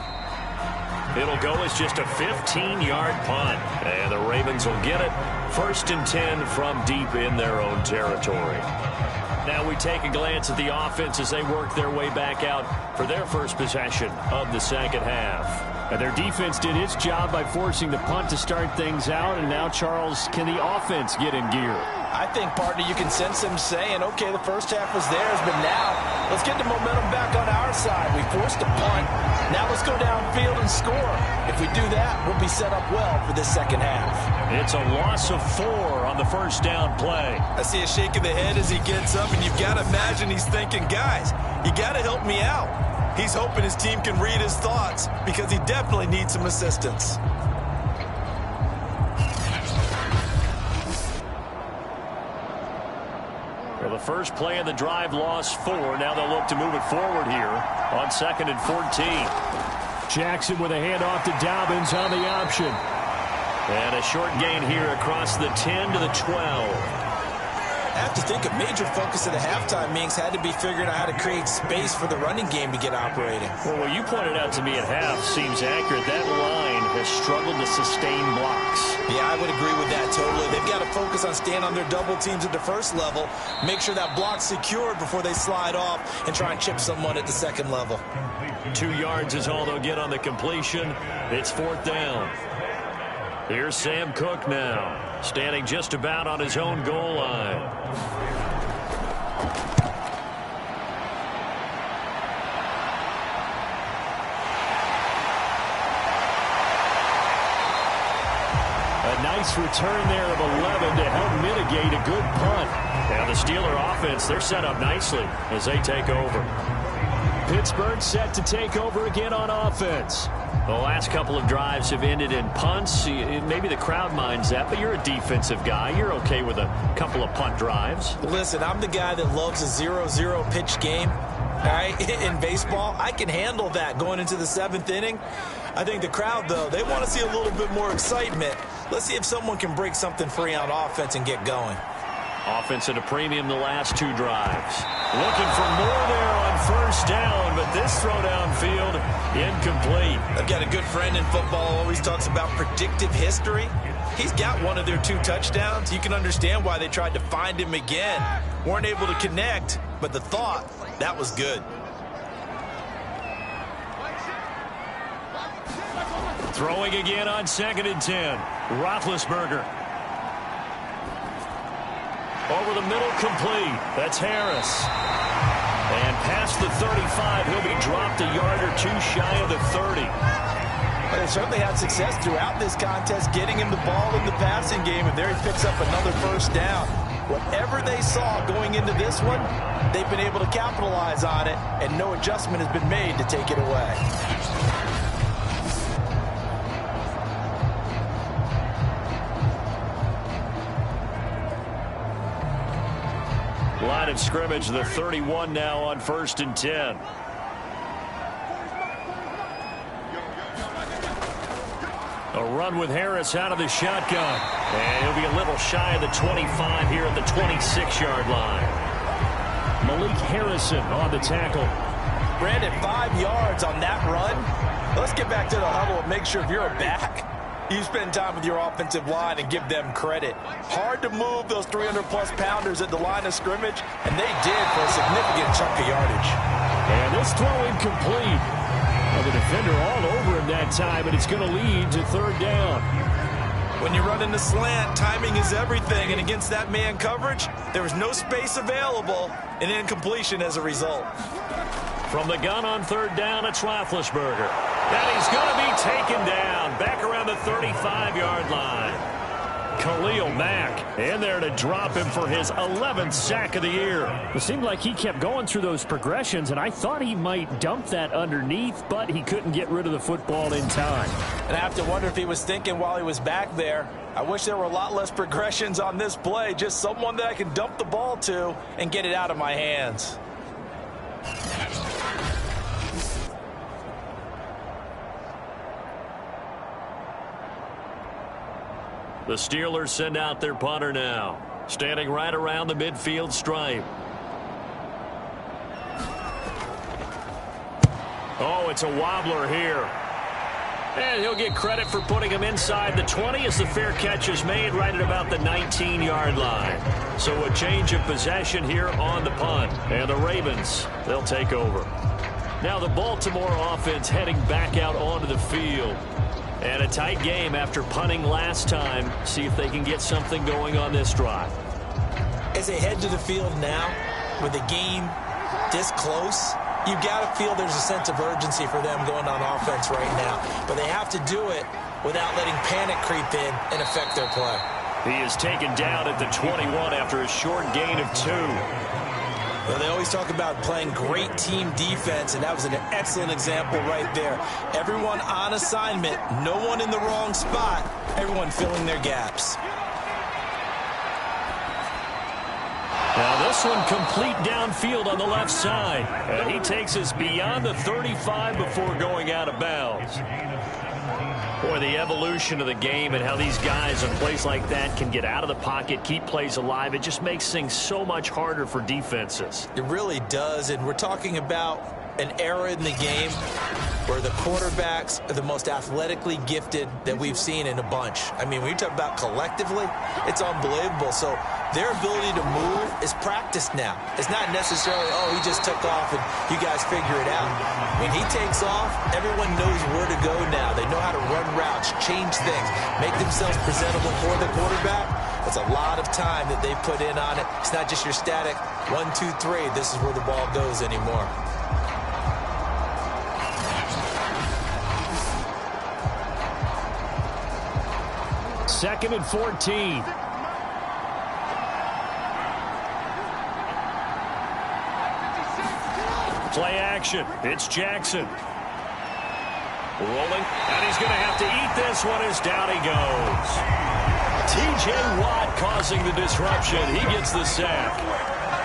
It'll go as just a 15-yard punt. And the Ravens will get it. 1st and 10 from deep in their own territory. Now we take a glance at the offense as they work their way back out for their first possession of the second half. And their defense did its job by forcing the punt to start things out. And now, Charles, can the offense get in gear? I think, partner, you can sense them saying, okay, the first half was theirs, but now let's get the momentum back on our side. We forced a punt. Now let's go downfield and score. If we do that, we'll be set up well for this second half. It's a loss of 4 on the first down play. I see a shake of the head as he gets up, and you've got to imagine he's thinking, guys, you got to help me out. He's hoping his team can read his thoughts because he definitely needs some assistance. Well, the first play of the drive lost 4. Now they'll look to move it forward here on 2nd and 14. Jackson with a handoff to Dobbins on the option. And a short gain here across the 10 to the 12. I have to think a major focus of the halftime meetings had to be figuring out how to create space for the running game to get operating. Well, what you pointed out to me at half seems accurate. That line has struggled to sustain blocks. Yeah, I would agree with that totally. They've got to focus on staying on their double teams at the first level, make sure that block's secured before they slide off and try and chip someone at the second level. 2 yards is all they'll get on the completion. It's 4th down. Here's Sam Cook now, standing just about on his own goal line. A nice return there of 11 to help mitigate a good punt. And the Steeler offense, they're set up nicely as they take over. Pittsburgh set to take over again on offense. The last couple of drives have ended in punts. Maybe the crowd minds that, but you're a defensive guy. You're okay with a couple of punt drives. Listen, I'm the guy that loves a 0-0 pitch game. All right, in baseball, I can handle that going into the 7th inning. I think the crowd, though, they want to see a little bit more excitement. Let's see if someone can break something free on offense and get going. Offense at a premium the last 2 drives. Looking for more there on first down, but this throw downfield incomplete. I've got a good friend in football who always talks about predictive history. He's got one of their 2 touchdowns. You can understand why they tried to find him again. Weren't able to connect, but the thought, that was good. Throwing again on 2nd and 10. Roethlisberger. Over the middle, complete. That's Harris. And past the 35, he'll be dropped a yard or 2 shy of the 30. But they certainly had success throughout this contest, getting him the ball in the passing game, and there he picks up another first down. Whatever they saw going into this one, they've been able to capitalize on it, and no adjustment has been made to take it away. Line of scrimmage, the 31 now on 1st and 10. A run with Harris out of the shotgun. And he'll be a little shy of the 25 here at the 26-yard line. Malik Harrison on the tackle. Brandon, 5 yards on that run. Let's get back to the huddle and make sure if you're a back, you spend time with your offensive line and give them credit. Hard to move those 300-plus pounders at the line of scrimmage, and they did for a significant chunk of yardage. And this throw incomplete. Well, the defender all over him that time, and it's going to lead to 3rd down. When you run in the slant, timing is everything, and against that man coverage, there was no space available, and incompletion as a result. From the gun on 3rd down, it's Roethlisberger. And he's going to be taken down back around the 35-yard line. Khalil Mack in there to drop him for his 11th sack of the year. It seemed like he kept going through those progressions, and I thought he might dump that underneath, but he couldn't get rid of the football in time. And I have to wonder if he was thinking while he was back there, I wish there were a lot less progressions on this play, just someone that I can dump the ball to and get it out of my hands. The Steelers send out their punter now, standing right around the midfield stripe. Oh, it's a wobbler here. And he'll get credit for putting him inside the 20 as the fair catch is made right at about the 19-yard line. So a change of possession here on the punt. And the Ravens, they'll take over. Now the Baltimore offense heading back out onto the field. And a tight game after punting last time. See if they can get something going on this drive. As they head to the field now, with the game this close, you've got to feel there's a sense of urgency for them going on offense right now. But they have to do it without letting panic creep in and affect their play. He is taken down at the 21 after a short gain of 2. Well, they always talk about playing great team defense, and that was an excellent example right there. Everyone on assignment, no one in the wrong spot, everyone filling their gaps. Now this one complete downfield on the left side. And he takes us beyond the 35 before going out of bounds. Boy, the evolution of the game and how these guys in plays like that can get out of the pocket, keep plays alive, it just makes things so much harder for defenses. It really does, and we're talking about an era in the game where the quarterbacks are the most athletically gifted that we've seen in a bunch. I mean, when you talk about collectively, it's unbelievable. So their ability to move is practiced now. It's not necessarily, oh, he just took off and you guys figure it out. When he takes off, everyone knows where to go now. They know how to run routes, change things, make themselves presentable for the quarterback. It's a lot of time that they put in on it. It's not just your static 1, 2, 3. This is where the ball goes anymore. Second and 14. Play action. It's Jackson. Rolling, and he's going to have to eat this one as down he goes. T.J. Watt causing the disruption. He gets the sack.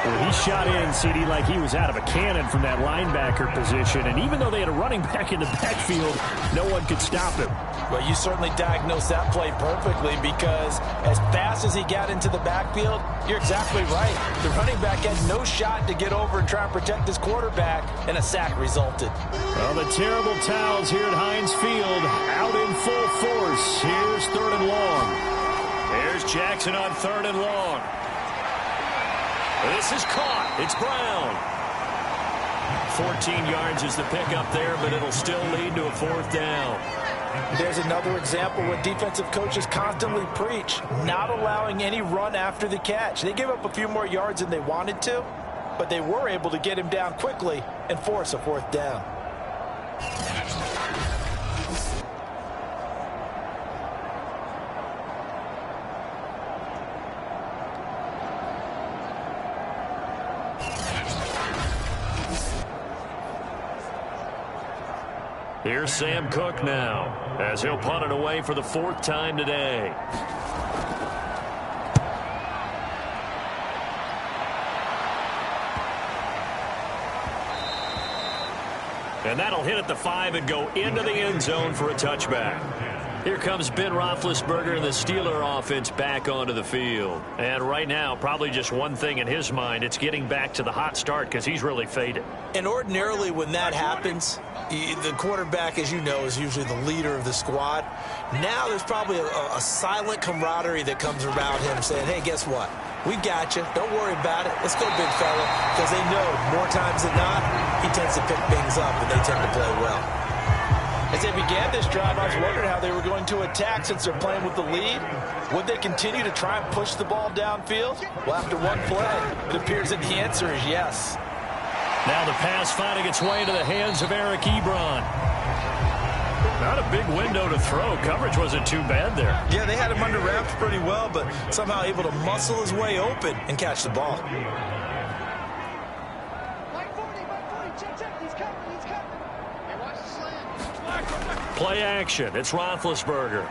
Well, he shot in, CD, like he was out of a cannon from that linebacker position. And even though they had a running back in the backfield, no one could stop him. Well, you certainly diagnosed that play perfectly because as fast as he got into the backfield, you're exactly right. The running back had no shot to get over and try and protect his quarterback, and a sack resulted. Well, the terrible towels here at Heinz Field out in full force. Here's 3rd and long. Here's Jackson on 3rd and long. This is caught. It's Brown. 14 yards is the pickup there, but it'll still lead to a 4th down. There's another example where defensive coaches constantly preach, not allowing any run after the catch. They gave up a few more yards than they wanted to, but they were able to get him down quickly and force a 4th down. Here's Sam Cook now, as he'll punt it away for the 4th time today. And that'll hit at the 5 and go into the end zone for a touchback. Here comes Ben Roethlisberger and the Steeler offense back onto the field. And right now, probably just one thing in his mind, it's getting back to the hot start because he's really faded. And ordinarily when that happens, the quarterback, as you know, is usually the leader of the squad. Now there's probably a silent camaraderie that comes around him saying, hey, guess what? We got you. Don't worry about it. Let's go, big fella. Because they know more times than not, he tends to pick things up and they tend to play well. As they began this drive, I was wondering how they were going to attack since they're playing with the lead. Would they continue to try and push the ball downfield? Well, after one play, it appears that the answer is yes. Now the pass finding its way into the hands of Eric Ebron. Not a big window to throw. Coverage wasn't too bad there. Yeah, they had him under wraps pretty well, but somehow able to muscle his way open and catch the ball. Play action. It's Roethlisberger.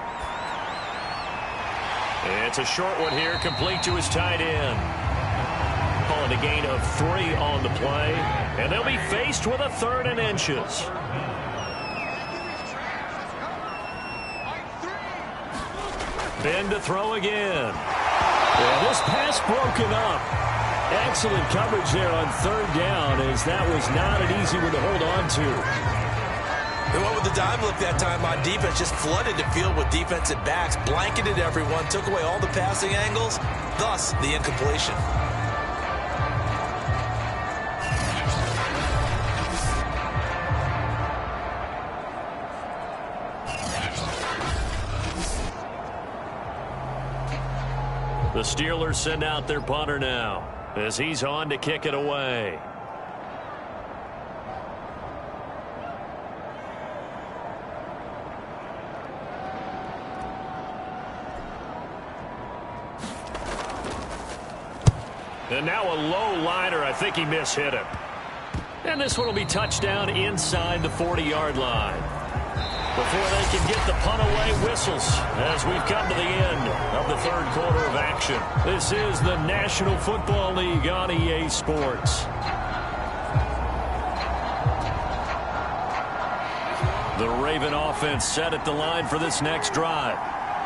It's a short one here, complete to his tight end. Calling a gain of 3 on the play, and they'll be faced with a 3rd and inches. Ben to throw again. Well, this pass broken up. Excellent coverage there on 3rd down, as that was not an easy one to hold on to. They went with the dime look that time on defense, just flooded the field with defensive backs, blanketed everyone, took away all the passing angles, thus the incompletion. The Steelers send out their punter now, as he's on to kick it away. And now a low liner. I think he mishit him. And this one will be touchdown inside the 40-yard line. Before they can get the punt away, whistles as we've come to the end of the 3rd quarter of action. This is the National Football League on EA Sports. The Raven offense set at the line for this next drive.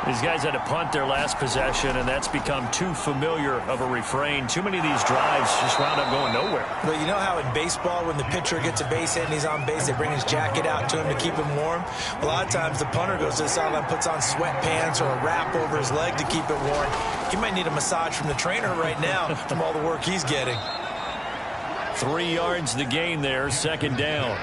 These guys had to punt their last possession, and that's become too familiar of a refrain. Too many of these drives just wound up going nowhere. But you know how in baseball, when the pitcher gets a base hit and he's on base, they bring his jacket out to him to keep him warm? A lot of times the punter goes to the sideline, puts on sweatpants or a wrap over his leg to keep it warm. He might need a massage from the trainer right now from all the work he's getting. 3 yards the gain there, second down.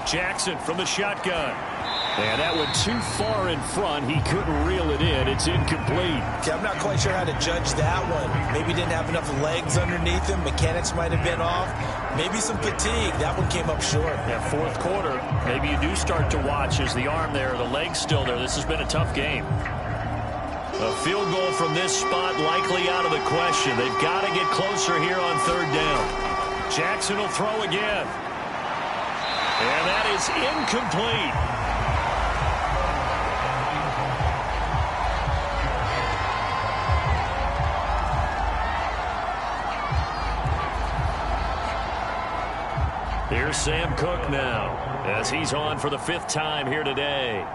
Jackson from the shotgun. And that went too far in front. He couldn't reel it in. It's incomplete. Okay, I'm not quite sure how to judge that one. Maybe he didn't have enough legs underneath him. Mechanics might have been off. Maybe some fatigue. That one came up short. Yeah, fourth quarter, maybe you do start to watch as the arm there, the leg's still there. This has been a tough game. A field goal from this spot likely out of the question. They've got to get closer here on third down. Jackson will throw again. And that is incomplete. Here's Sam Cook now, as he's on for the 5th time here today.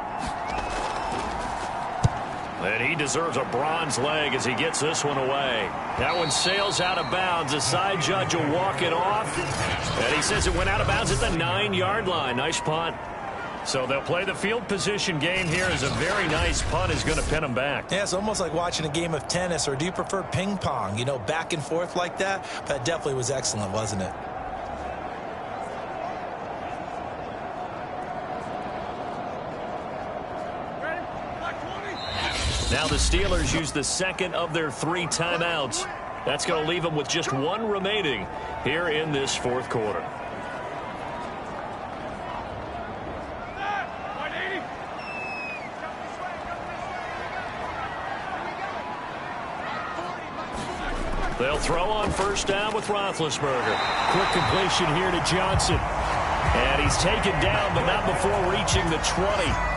And he deserves a bronze leg as he gets this one away. That one sails out of bounds. The side judge will walk it off. And he says it went out of bounds at the 9-yard line. Nice punt. So they'll play the field position game here as a very nice punt is going to pin them back. Yeah, it's almost like watching a game of tennis, or do you prefer ping pong? You know, back and forth like that? That definitely was excellent, wasn't it? Now the Steelers use the second of their 3 timeouts. That's going to leave them with just 1 remaining here in this fourth quarter. They'll throw on first down with Roethlisberger. Quick completion here to Johnson. And he's taken down, but not before reaching the 20.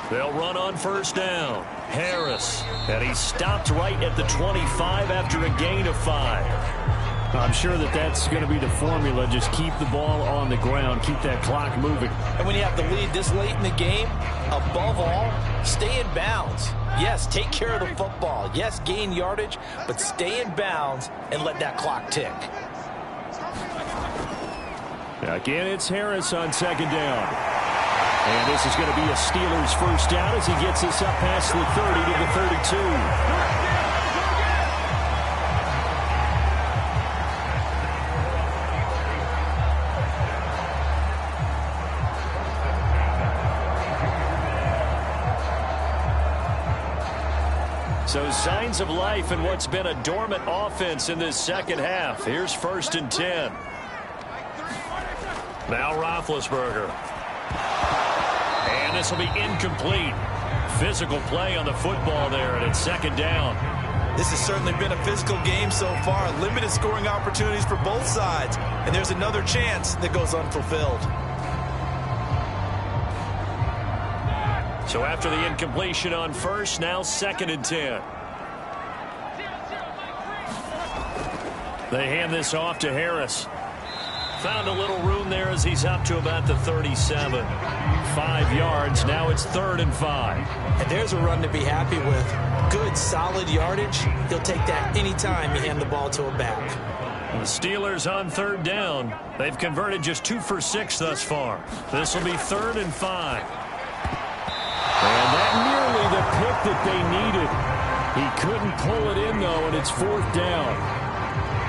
They'll run on first down. Harris. And he stopped right at the 25 after a gain of 5. I'm sure that that's going to be the formula. Just keep the ball on the ground. Keep that clock moving. And when you have the lead this late in the game, above all, stay in bounds. Yes, take care of the football. Yes, gain yardage, but stay in bounds and let that clock tick. Again, it's Harris on second down. And this is going to be a Steelers first down as he gets this up past the 30 to the 32. So signs of life in what's been a dormant offense in this second half. Here's 1st and 10. Now Roethlisberger. And this will be incomplete. Physical play on the football there, and it's second down. This has certainly been a physical game so far. Limited scoring opportunities for both sides. And there's another chance that goes unfulfilled. So after the incompletion on first, now 2nd and 10. They hand this off to Harris. Found a little room there as he's up to about the 37. 5 yards. Now it's 3rd and 5. And there's a run to be happy with. Good, solid yardage. He'll take that anytime you hand the ball to a back. The Steelers on third down. They've converted just 2 for 6 thus far. This will be 3rd and 5. And that nearly the pick that they needed. He couldn't pull it in, though, and it's 4th down.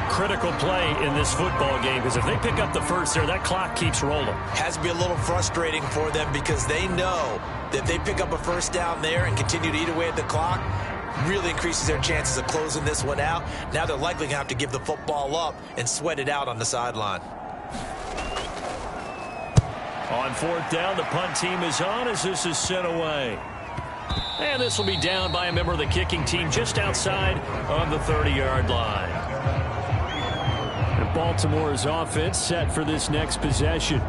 Critical play in this football game, because if they pick up the first there, that clock keeps rolling. Has to be a little frustrating for them because they know that if they pick up a first down there and continue to eat away at the clock, really increases their chances of closing this one out. Now they're likely going to have to give the football up and sweat it out on the sideline. On 4th down, the punt team is on as this is sent away. And this will be down by a member of the kicking team just outside of the 30-yard line. And Baltimore's offense set for this next possession.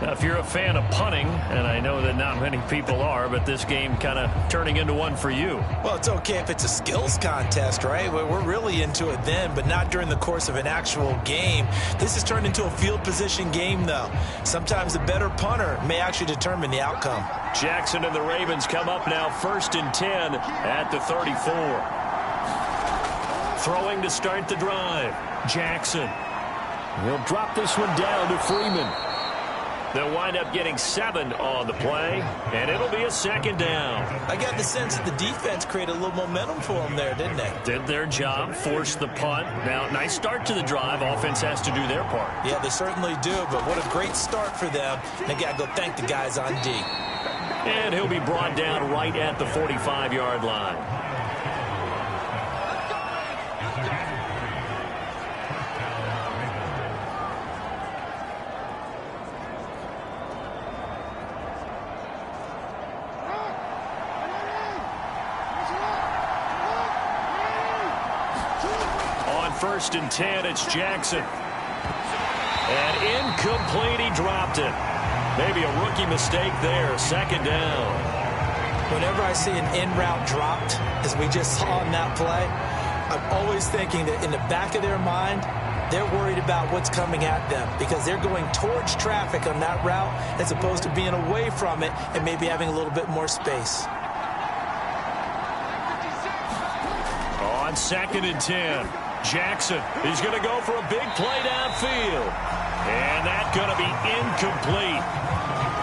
Now, if you're a fan of punting, and I know that not many people are, but this game kind of turning into one for you. Well, it's okay if it's a skills contest, right? We're really into it then, but not during the course of an actual game. This has turned into a field position game, though. Sometimes the better punter may actually determine the outcome. Jackson and the Ravens come up now 1st and 10 at the 34. Throwing to start the drive. Jackson. He'll drop this one down to Freeman. They'll wind up getting 7 on the play, and it'll be a 2nd down. I got the sense that the defense created a little momentum for them there, didn't they? Did their job, forced the punt. Now, nice start to the drive. Offense has to do their part. Yeah, they certainly do, but what a great start for them. They got to go thank the guys on D. And he'll be brought down right at the 45-yard line. On 1st and 10, it's Jackson. And incomplete, he dropped it. Maybe a rookie mistake there. 2nd down. Whenever I see an in-route dropped, as we just saw in that play, I'm always thinking that in the back of their mind, they're worried about what's coming at them because they're going towards traffic on that route as opposed to being away from it and maybe having a little bit more space. On 2nd and 10, Jackson is going to go for a big play downfield. And that's going to be incomplete.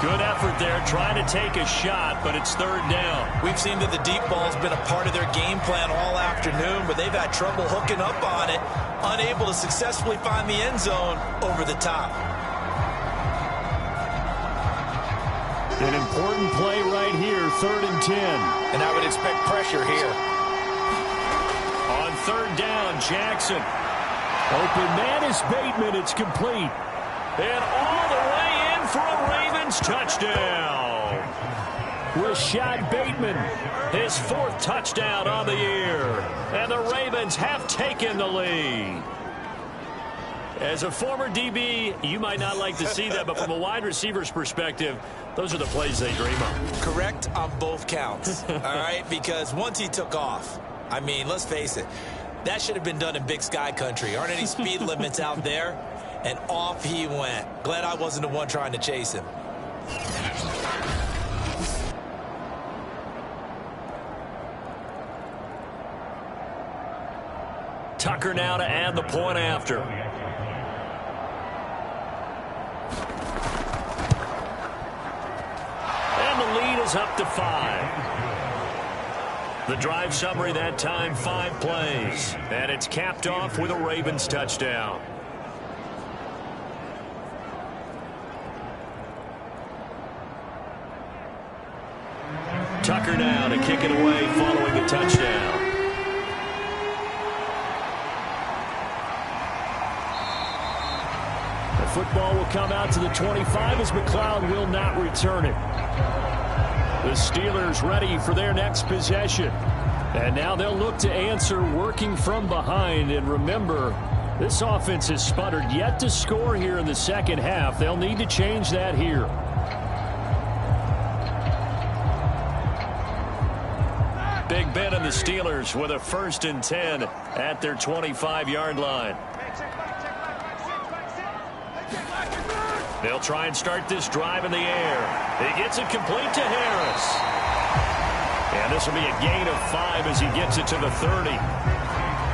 Good effort there trying to take a shot, but it's 3rd down. We've seen that the deep ball's been a part of their game plan all afternoon, but they've had trouble hooking up on it, unable to successfully find the end zone over the top. An important play right here, 3rd and 10. And I would expect pressure here. On 3rd down, Jackson. Open man is Bateman. It's complete. And all the way in for a Ravens touchdown. Rashad Bateman, his 4th touchdown on the year. And the Ravens have taken the lead. As a former DB, you might not like to see that, but from a wide receiver's perspective, those are the plays they dream of. Correct on both counts, all right? Because once he took off, I mean, let's face it, that should have been done in Big Sky country. Aren't any speed limits out there? And off he went. Glad I wasn't the one trying to chase him. Tucker now to add the point after. And the lead is up to 5. The drive summary that time, 5 plays. And it's capped off with a Ravens touchdown. Tucker now to kick it away following the touchdown. The football will come out to the 25 as McLeod will not return it. The Steelers ready for their next possession. And now they'll look to answer working from behind. And remember, this offense has sputtered yet to score here in the 2nd half. They'll need to change that here. Big Ben and the Steelers with a 1st and 10 at their 25-yard line. They'll try and start this drive in the air. He gets it complete to Harris. And this will be a gain of 5 as he gets it to the 30.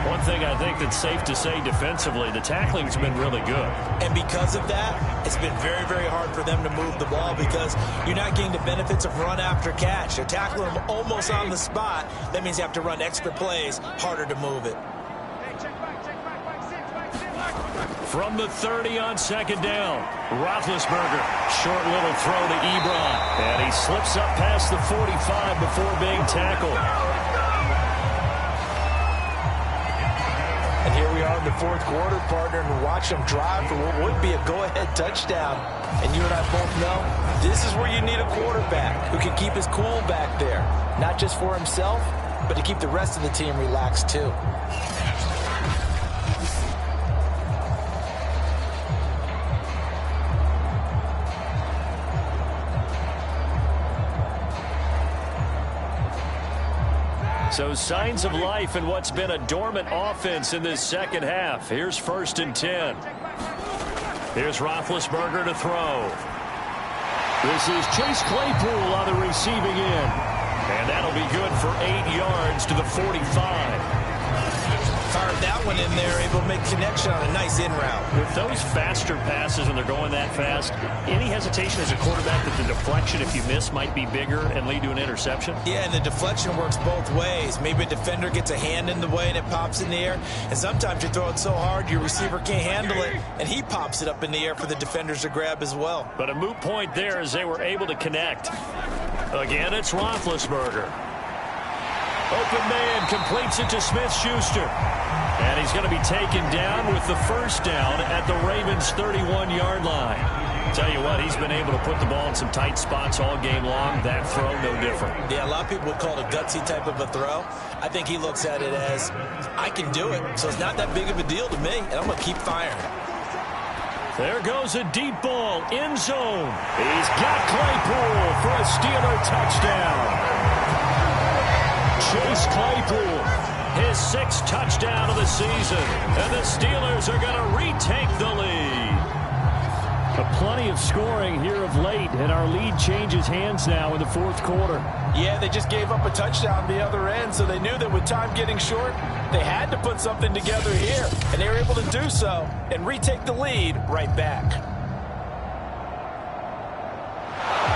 One thing I think that's safe to say defensively, the tackling's been really good. And because of that, it's been very, very hard for them to move the ball because you're not getting the benefits of run after catch. They're tackling them almost on the spot. That means you have to run extra plays, harder to move it. From the 30 on 2nd down, Roethlisberger, short little throw to Ebron. And he slips up past the 45 before being tackled. And here we are in the fourth quarter, partner, and watch them drive for what would be a go-ahead touchdown. And you and I both know this is where you need a quarterback who can keep his cool back there, not just for himself, but to keep the rest of the team relaxed too. So signs of life in what's been a dormant offense in this second half. Here's 1st and 10. Here's Roethlisberger to throw. This is Chase Claypool on the receiving end. And that'll be good for 8 yards to the 45. Fired that one in there, able to make connection on a nice in route. With those faster passes when they're going that fast, any hesitation as a quarterback that the deflection, if you miss, might be bigger and lead to an interception? Yeah, and the deflection works both ways. Maybe a defender gets a hand in the way and it pops in the air. And sometimes you throw it so hard your receiver can't handle it, and he pops it up in the air for the defenders to grab as well. But a moot point there as they were able to connect. Again, it's Roethlisberger. Open man completes it to Smith-Schuster. And he's going to be taken down with the first down at the Ravens' 31-yard line. Tell you what, he's been able to put the ball in some tight spots all game long. That throw, no different. Yeah, a lot of people would call it a gutsy type of a throw. I think he looks at it as, I can do it, so it's not that big of a deal to me, and I'm going to keep firing. There goes a deep ball, end zone. He's got Claypool for a Steeler touchdown. Chase Claypool, his 6th touchdown of the season, and the Steelers are going to retake the lead. Plenty of scoring here of late, and our lead changes hands now in the fourth quarter. Yeah, they just gave up a touchdown the other end, so they knew that with time getting short, they had to put something together here, and they were able to do so and retake the lead right back.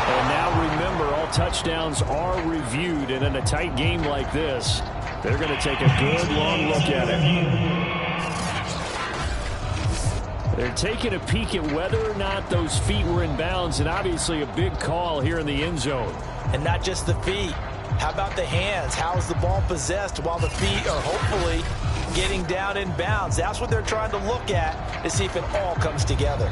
And now remember, all touchdowns are reviewed, and in a tight game like this, they're going to take a good long look at it. They're taking a peek at whether or not those feet were in bounds, and obviously a big call here in the end zone. And not just the feet. How about the hands? How is the ball possessed while the feet are hopefully getting down in bounds? That's what they're trying to look at to see if it all comes together.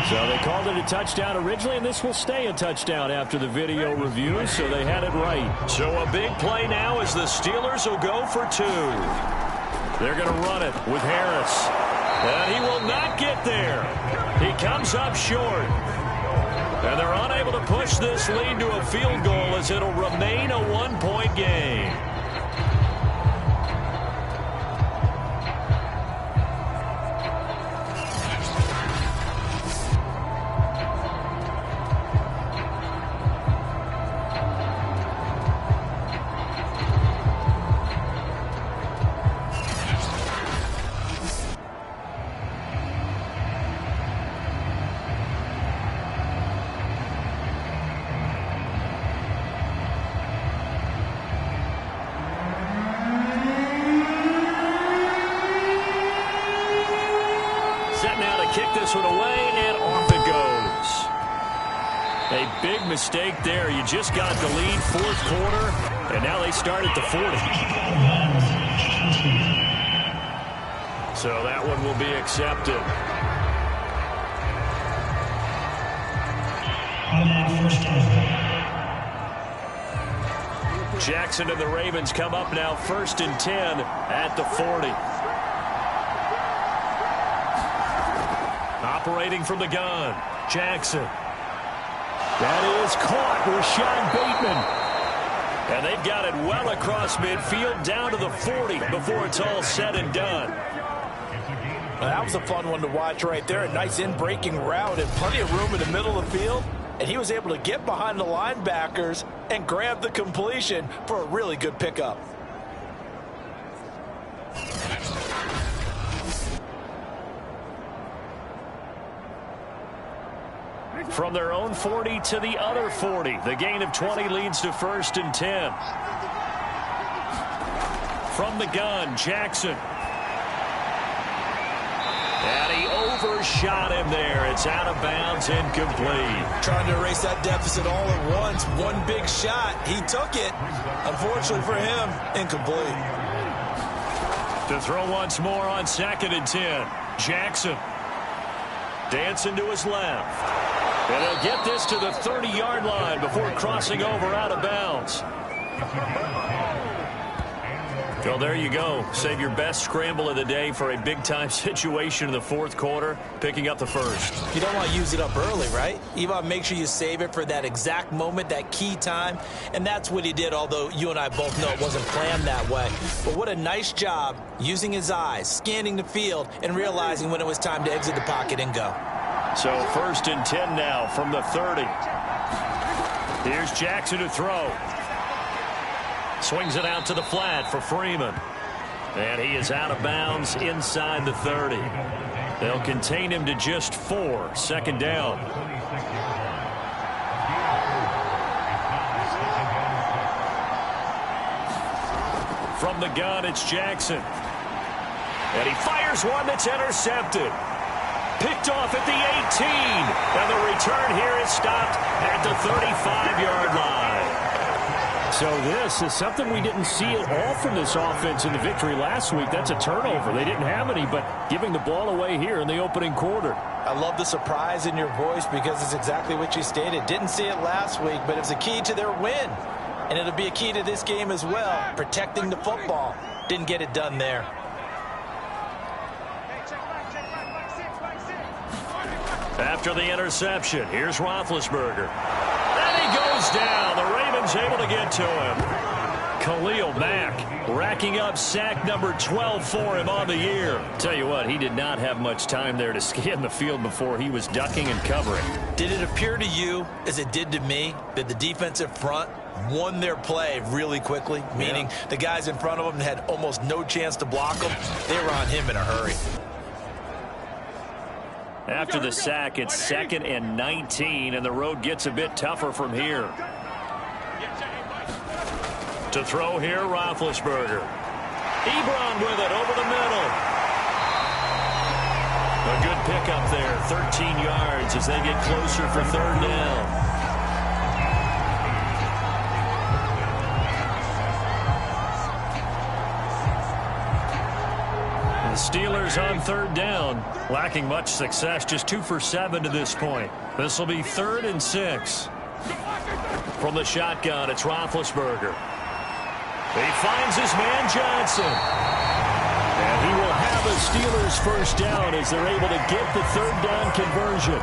So they called it a touchdown originally, and this will stay a touchdown after the video review, so they had it right. So a big play now as the Steelers will go for 2. They're going to run it with Harris. And he will not get there. He comes up short. And they're unable to push this lead to a field goal as it'll remain a 1-point game. Set now to kick this one away, and off it goes. A big mistake there. You just got the lead, fourth quarter, and now they start at the 40. So that one will be accepted. Jackson and the Ravens come up now 1st and 10 at the 40. Operating from the gun, Jackson. That is caught, Rashad Bateman. And they've got it well across midfield, down to the 40 before it's all said and done. Well, that was a fun one to watch right there. A nice in-breaking route and plenty of room in the middle of the field. And he was able to get behind the linebackers and grab the completion for a really good pickup. From their own 40 to the other 40. The gain of 20 leads to 1st and 10. From the gun, Jackson. first shot in there. It's out of bounds, incomplete. Trying to erase that deficit all at once. One big shot. He took it. Unfortunately for him, incomplete. To throw once more on 2nd and 10. Jackson dancing to his left. And he'll get this to the 30-yard line before crossing over out of bounds. Well, there you go. Save your best scramble of the day for a big-time situation in the 4th quarter, picking up the first. You don't want to use it up early, right? You want to make sure you save it for that exact moment, that key time. And that's what he did, although you and I both know it wasn't planned that way. But what a nice job using his eyes, scanning the field, and realizing when it was time to exit the pocket and go. So 1st and 10 now from the 30. Here's Jackson to throw. Swings it out to the flat for Freeman. And he is out of bounds inside the 30. They'll contain him to just 4. 2nd down. From the gun, it's Jackson. And he fires one that's intercepted. Picked off at the 18. And the return here is stopped at the 35-yard line. So this is something we didn't see at all from this offense in the victory last week. That's a turnover. They didn't have any, but giving the ball away here in the opening quarter. I love the surprise in your voice because it's exactly what you stated. Didn't see it last week, but it's a key to their win. And it'll be a key to this game as well, protecting the football. Didn't get it done there. After the interception, here's Roethlisberger. And he goes down. The Ravens able to get to him. Khalil Mack racking up sack number 12 for him on the year. Tell you what, he did not have much time there to scan the field before he was ducking and covering. Did it appear to you, as it did to me, that the defensive front won their play really quickly? Meaning the guys in front of them had almost no chance to block them. They were on him in a hurry. After the sack, it's 2nd and 19, and the road gets a bit tougher from here. To throw here, Roethlisberger. Ebron with it over the middle. A good pickup there, 13 yards as they get closer for 3rd down. The Steelers on 3rd down, lacking much success, just 2 for 7 to this point. This will be 3rd and 6. From the shotgun, it's Roethlisberger. He finds his man Johnson. And he will have a Steelers first down as they're able to get the 3rd down conversion.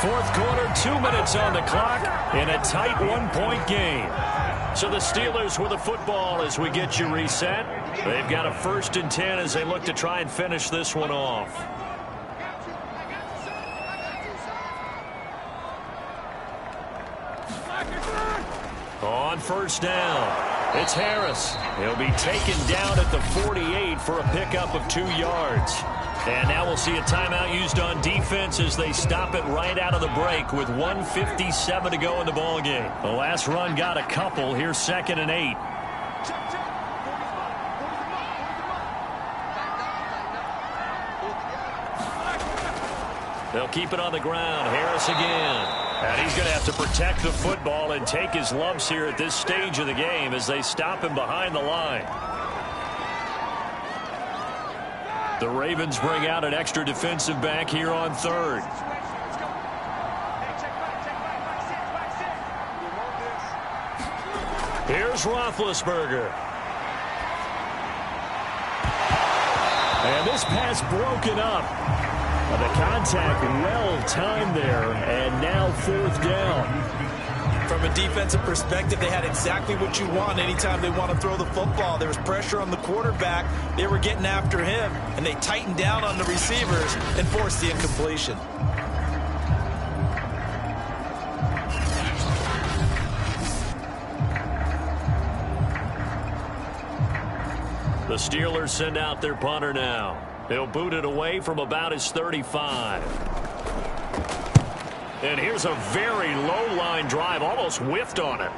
4th quarter, 2 minutes on the clock in a tight 1-point game. So the Steelers with the football as we get you reset. They've got a 1st and 10 as they look to try and finish this one off. On 1st down, it's Harris. He'll be taken down at the 48 for a pickup of 2 yards. And now we'll see a timeout used on defense as they stop it right out of the break with 1:57 to go in the ballgame. The last run got a couple. Here's 2nd and 8. They'll keep it on the ground. Harris again. And he's going to have to protect the football and take his lumps here at this stage of the game as they stop him behind the line. The Ravens bring out an extra defensive back here on 3rd. Here's Roethlisberger. And this pass broken up. The contact well timed there, and now 4th down. From a defensive perspective, they had exactly what you want anytime they want to throw the football. There was pressure on the quarterback. They were getting after him, and they tightened down on the receivers and forced the incompletion. The Steelers send out their punter now. They'll boot it away from about his 35. And here's a very low line drive, almost whiffed on it.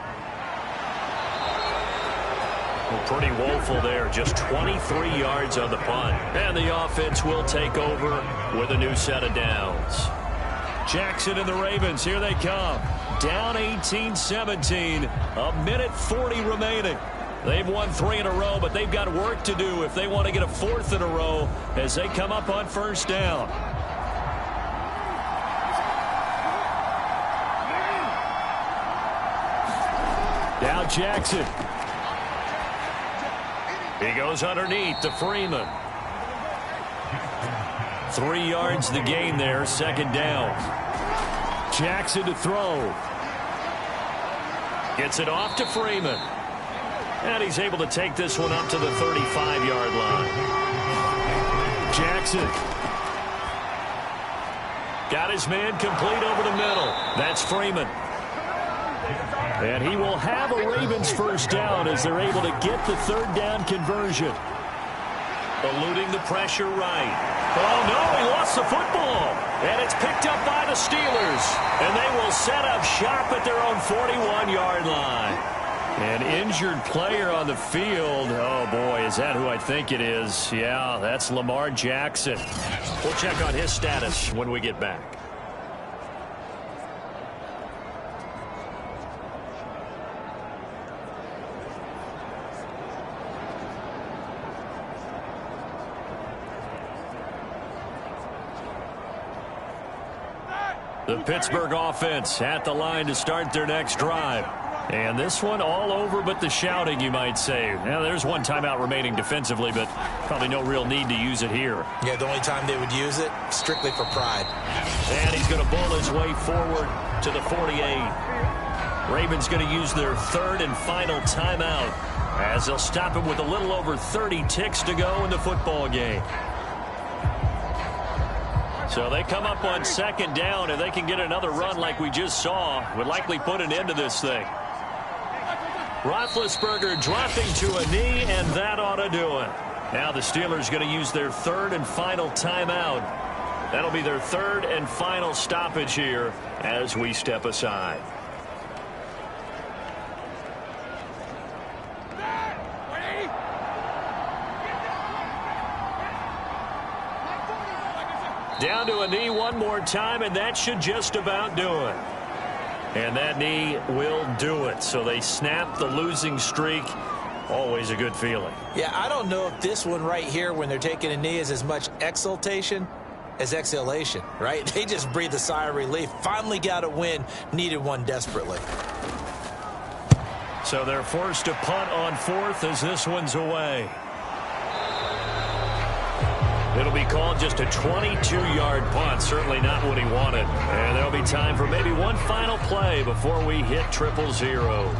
Well, pretty woeful there. Just 23 yards on the punt. And the offense will take over with a new set of downs. Jackson and the Ravens, here they come. Down 18-17. A minute 40 remaining. They've won 3 in a row, but they've got work to do if they want to get a 4th in a row as they come up on first down. Now Jackson. He goes underneath to Freeman. 3 yards the gain there, second down. Jackson to throw. Gets it off to Freeman. And he's able to take this one up to the 35-yard line. Jackson. Got his man complete over the middle. That's Freeman. And he will have a Ravens first down as they're able to get the third down conversion. Eluding the pressure right. Oh, no, he lost the football. And it's picked up by the Steelers. And they will set up shop at their own 41-yard line. An injured player on the field. Oh, boy, is that who I think it is? Yeah, that's Lamar Jackson. We'll check on his status when we get back. The Pittsburgh offense at the line to start their next drive. And this one all over but the shouting, you might say. Now, there's one timeout remaining defensively, but probably no real need to use it here. Yeah, the only time they would use it, strictly for pride. And he's going to bowl his way forward to the 48. Ravens going to use their third and final timeout as they'll stop him with a little over 30 ticks to go in the football game. So they come up on second down, and they can get another run like we just saw. Would likely put an end to this thing. Roethlisberger dropping to a knee, and that ought to do it. Now the Steelers going to use their third and final timeout. That'll be their third and final stoppage here as we step aside. Down to a knee one more time, and that should just about do it. And that knee will do it. So they snap the losing streak. Always a good feeling. Yeah, I don't know if this one right here, when they're taking a knee, is as much exultation as exhalation, right? They just breathe a sigh of relief. Finally got a win. Needed one desperately. So they're forced to punt on fourth as this one's away. It'll be called just a 22-yard punt. Certainly not what he wanted. And there'll be time for maybe one final play before we hit triple zeros.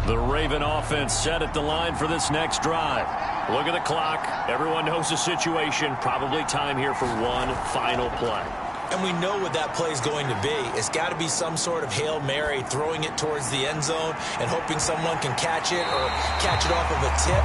The Raven offense set at the line for this next drive. Look at the clock. Everyone knows the situation. Probably time here for one final play. And we know what that play is going to be. It's got to be some sort of Hail Mary, throwing it towards the end zone and hoping someone can catch it or catch it off of a tip.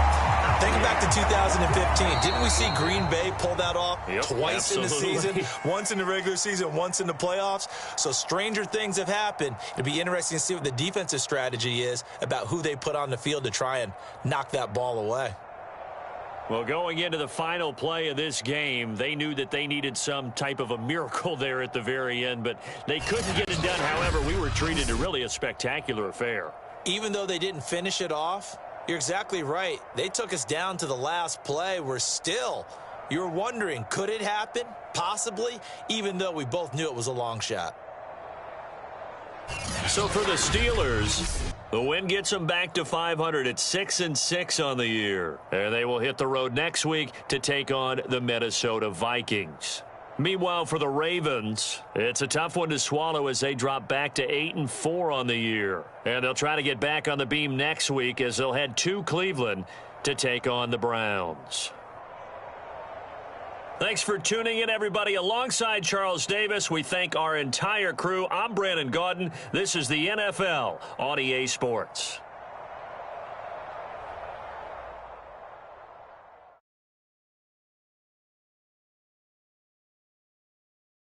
Think back to 2015. Didn't we see Green Bay pull that off twice in the season? Once in the regular season, once in the playoffs. So stranger things have happened. It'll be interesting to see what the defensive strategy is about who they put on the field to try and knock that ball away. Well, going into the final play of this game, they knew that they needed some type of a miracle there at the very end, but they couldn't get it done. However, we were treated to really a spectacular affair. Even though they didn't finish it off, you're exactly right. They took us down to the last play. You were wondering, could it happen? Possibly, even though we both knew it was a long shot. So for the Steelers, the win gets them back to 500 at 6-6 on the year. And they will hit the road next week to take on the Minnesota Vikings. Meanwhile, for the Ravens, it's a tough one to swallow as they drop back to 8-4 on the year. And they'll try to get back on the beam next week as they'll head to Cleveland to take on the Browns. Thanks for tuning in, everybody. Alongside Charles Davis, we thank our entire crew. I'm Brandon Gaudin. This is the NFL on EA Sports.